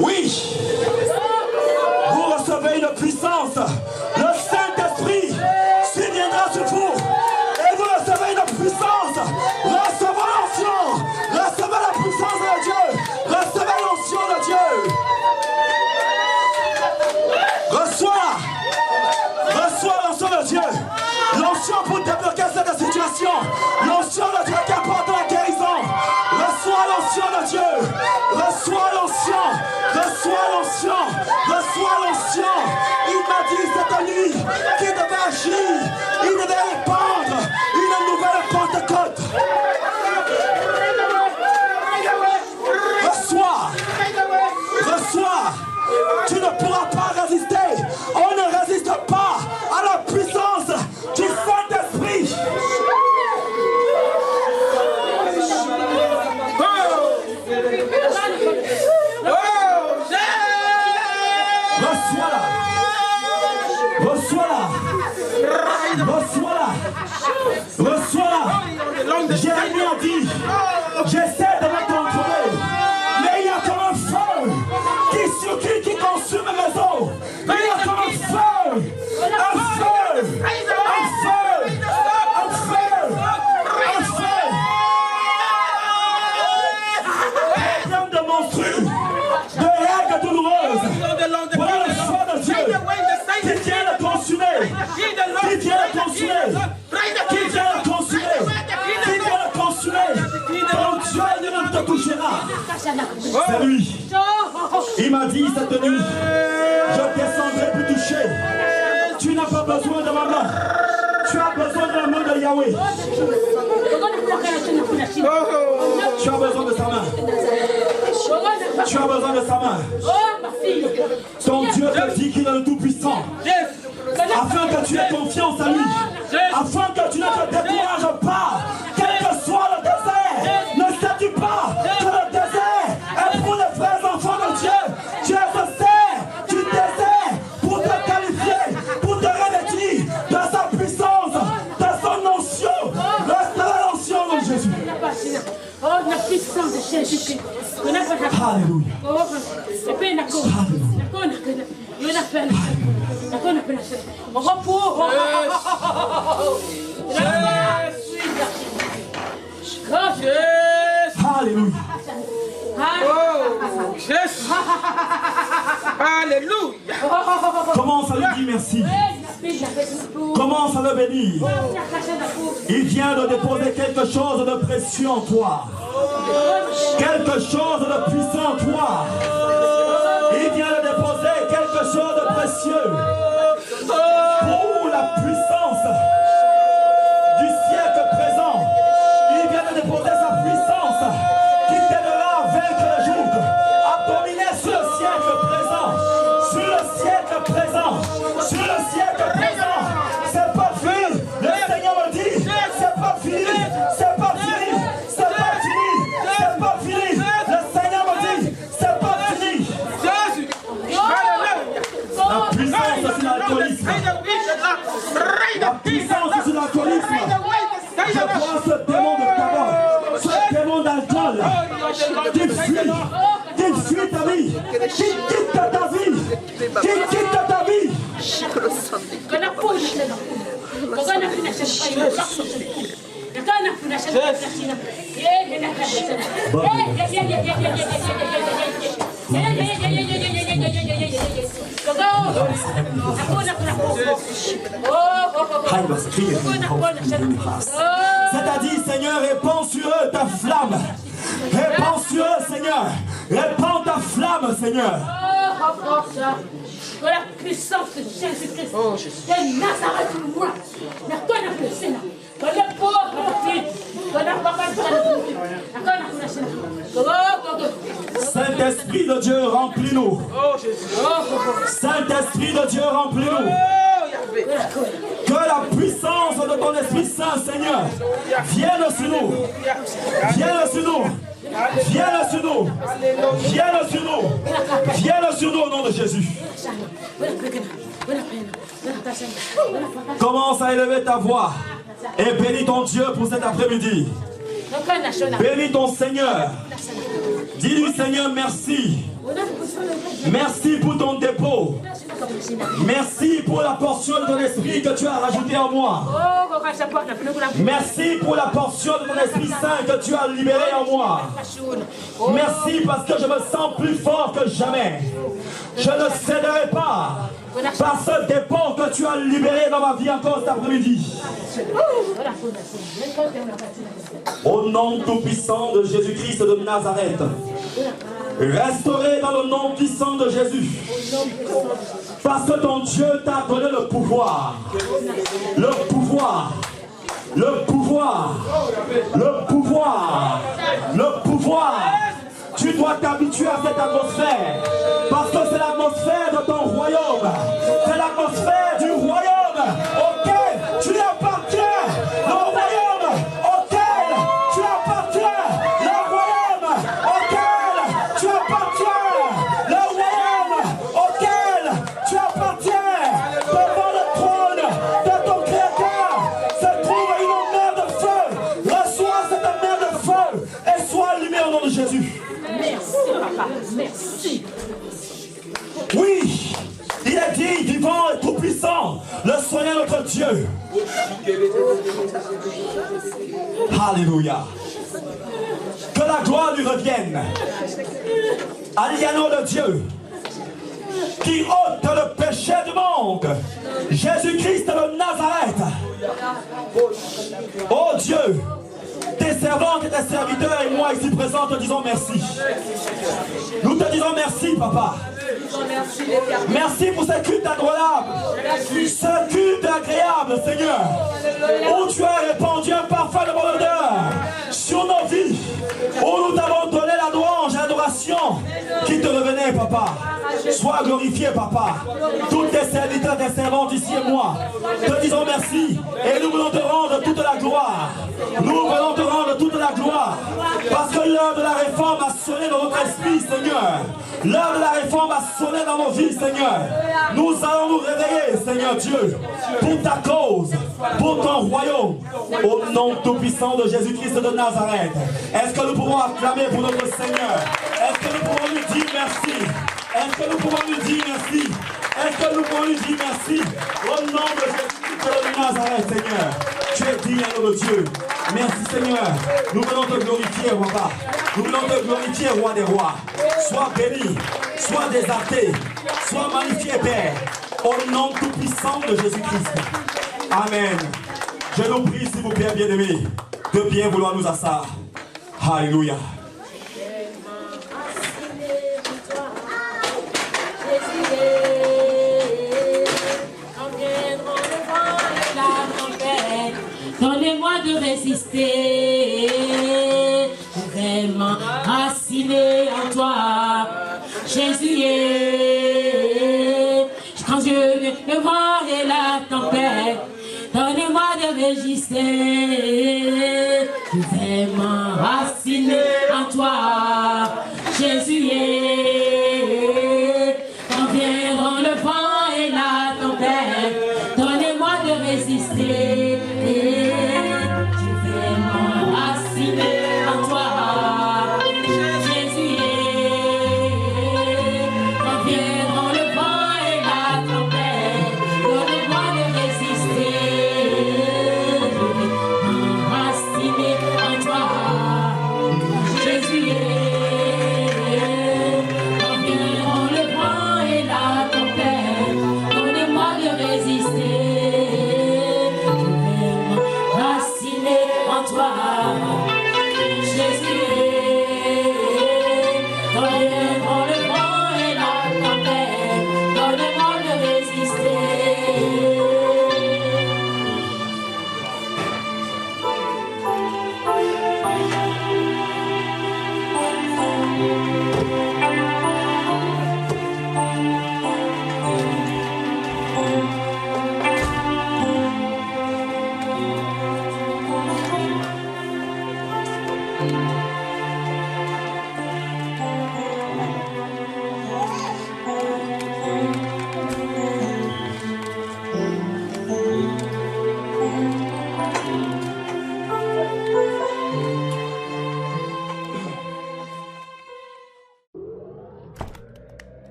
oui, vous recevez une puissance. Le Saint-Esprit viendra sur vous. Et vous recevez une puissance. Recevez l'onction. Recevez la puissance de Dieu. Recevez l'onction de Dieu. Reçois l'onction de Dieu. L'onction pour débloquer cette situation. L'onction de Dieu qui apporte la guérison. Reçois l'onction de Dieu. Reçois l'onction. Reçois l'onction. Reçois l'onction. Il m'a dit cette nuit qu'il devait agir. Il devait répandre une nouvelle Pentecôte. Reçois. Reçois. Tu ne pourras pas résister. On ne résiste pas à la puissance du Saint-Esprit. Reçois-la. Reçois-la. Reçois-la. Reçois-la. Jérémie a dit, j'essaie de me contrôler, mais il y a comme un feu qui consume mes os. Il y a comme un feu. Un feu. Un feu. Un feu. Un feu. Problème de monstrueux, de règles douloureuses. Voilà le feu de Dieu qui vient le consumer. Qui vient le consumer. Qui vient le consumer. Qui vient le consumer. Ton Dieu ne te touchera. C'est lui. Il m'a dit cette nuit, je descendrai pour toucher. Tu n'as pas besoin de ma main. Tu as besoin de la main de Yahweh. Tu as besoin de sa main. Tu as besoin de sa main. Ton Dieu te dit qu'il est le Tout-Puissant. Afin que tu aies confiance en lui. Afin que tu ne te décourages pas. Quel que soit le désert. Ne sais-tu pas que le désert est pour les vrais enfants de Dieu. Dieu se sert du désert pour te qualifier, pour te revêtir de sa puissance, de son onction. Recevez l'onction de Jésus. Oh, la puissance de Jésus-Christ. Alléluia. Alléluia. Alléluia. Commence à lui dire merci. Commence à le bénir. Il vient de déposer quelque chose de précieux en toi. Quelque chose de puissant en toi. Il vient de déposer quelque chose de précieux. Pour la puissance du siècle présent. Il vient de déposer sa puissance qui t'aidera à vaincre le jour. À dominer sur le siècle présent. Sur le siècle présent. Sur le siècle présent. C'est pas fini. Le Seigneur me dit, c'est pas fini. C'est pas fini. C'est pas fini. C'est pas fini. Le Seigneur me dit, c'est pas fini. La puissance sur l'alcoolisme. La puissance sur l'alcoolisme. Je vois ce démon de tabac, ce démon d'alcool qui fuit ta vie, qui quitte ta vie, qui quitte ta vie. C'est-à-dire, Seigneur, répands sur eux ta flamme. Répands sur eux, Seigneur. Répands ta flamme, Seigneur. Que la puissance de Jésus-Christ de Nazareth pour moi. Que le pauvre Saint-Esprit de Dieu, remplis-nous. Saint-Esprit de Dieu, remplis-nous. Que la puissance de ton Esprit Saint, Seigneur, vienne sur nous. Viens sur nous. Viens sur nous. Viens sur nous. Viens sur nous au nom de Jésus. Commence à élever ta voix et bénis ton Dieu pour cet après-midi. Bénis ton Seigneur. Dis-lui, Seigneur, merci. Merci pour ton dépôt. Merci pour la portion de ton esprit que tu as rajouté en moi. Merci pour la portion de ton Esprit Saint que tu as libéré en moi. Merci parce que je me sens plus fort que jamais. Je ne céderai pas par ce dépôt que tu as libéré dans ma vie encore cet après-midi. Au nom tout-puissant de Jésus-Christ de Nazareth, restauré dans le nom puissant de Jésus, parce que ton Dieu t'a donné le pouvoir, le pouvoir, le pouvoir, le pouvoir, le pouvoir. Tu dois t'habituer à cette atmosphère, parce que c'est l'atmosphère de ton royaume, c'est l'atmosphère du royaume auquel tu appartiens, le royaume auquel tu appartiens, le royaume auquel tu appartiens, le royaume auquel tu appartiens. Devant le trône de ton Créateur se trouve une mer de feu. Reçois cette mer de feu et sois allumé au nom de Jésus. Merci, papa. Merci. Oui, il est dit, vivant et tout-puissant, le Seigneur notre Dieu. Alléluia. Que la gloire lui revienne. À l'agneau de Dieu, qui ôte le péché du monde, Jésus-Christ de Nazareth. Oh Dieu, tes servantes et tes serviteurs et moi ici présents te disons merci. Nous te disons merci, papa. Merci pour ce culte agréable. Ce culte agréable, Seigneur, où tu as répandu un parfum de bonne odeur sur nos vies, où nous t'avons donné la louange et l'adoration qui te revenait, papa. Sois glorifié, papa. Toutes tes serviteurs, tes servantes ici et moi, te disons merci et nous voulons te rendre toute la gloire. Nous voulons te rendre toute la gloire parce que l'heure de la réforme a sonné dans notre esprit, Seigneur. L'heure de la réforme a sonné dans nos vies, Seigneur. Nous allons nous réveiller, Seigneur Dieu, pour ta cause, pour ton royaume, au nom tout-puissant de Jésus-Christ de Nazareth. Est-ce que nous pouvons acclamer pour notre Seigneur? Est-ce que nous pouvons lui dire merci? Est-ce que nous pouvons lui dire merci? Est-ce que nous pouvons lui dire merci? Au nom de Jésus-Christ de Nazareth, Seigneur. Tu es digne, de Dieu. Merci, Seigneur. Nous venons te glorifier, papa. Nous venons te glorifier, roi des rois. Sois béni, sois désarté, sois magnifié, Père. Au nom tout-puissant de Jésus-Christ. Amen. Je nous prie, s'il vous plaît, bien-aimés, de bien vouloir nous asseoir. Alléluia. Donnez-moi de résister, vraiment assigné en toi, Jésus est. Quand je le vent et la tempête, donnez-moi de résister, vraiment assigné en toi, Jésus est. Quand viendront le vent et la tempête, donnez-moi de résister. Résister, raciné en toi.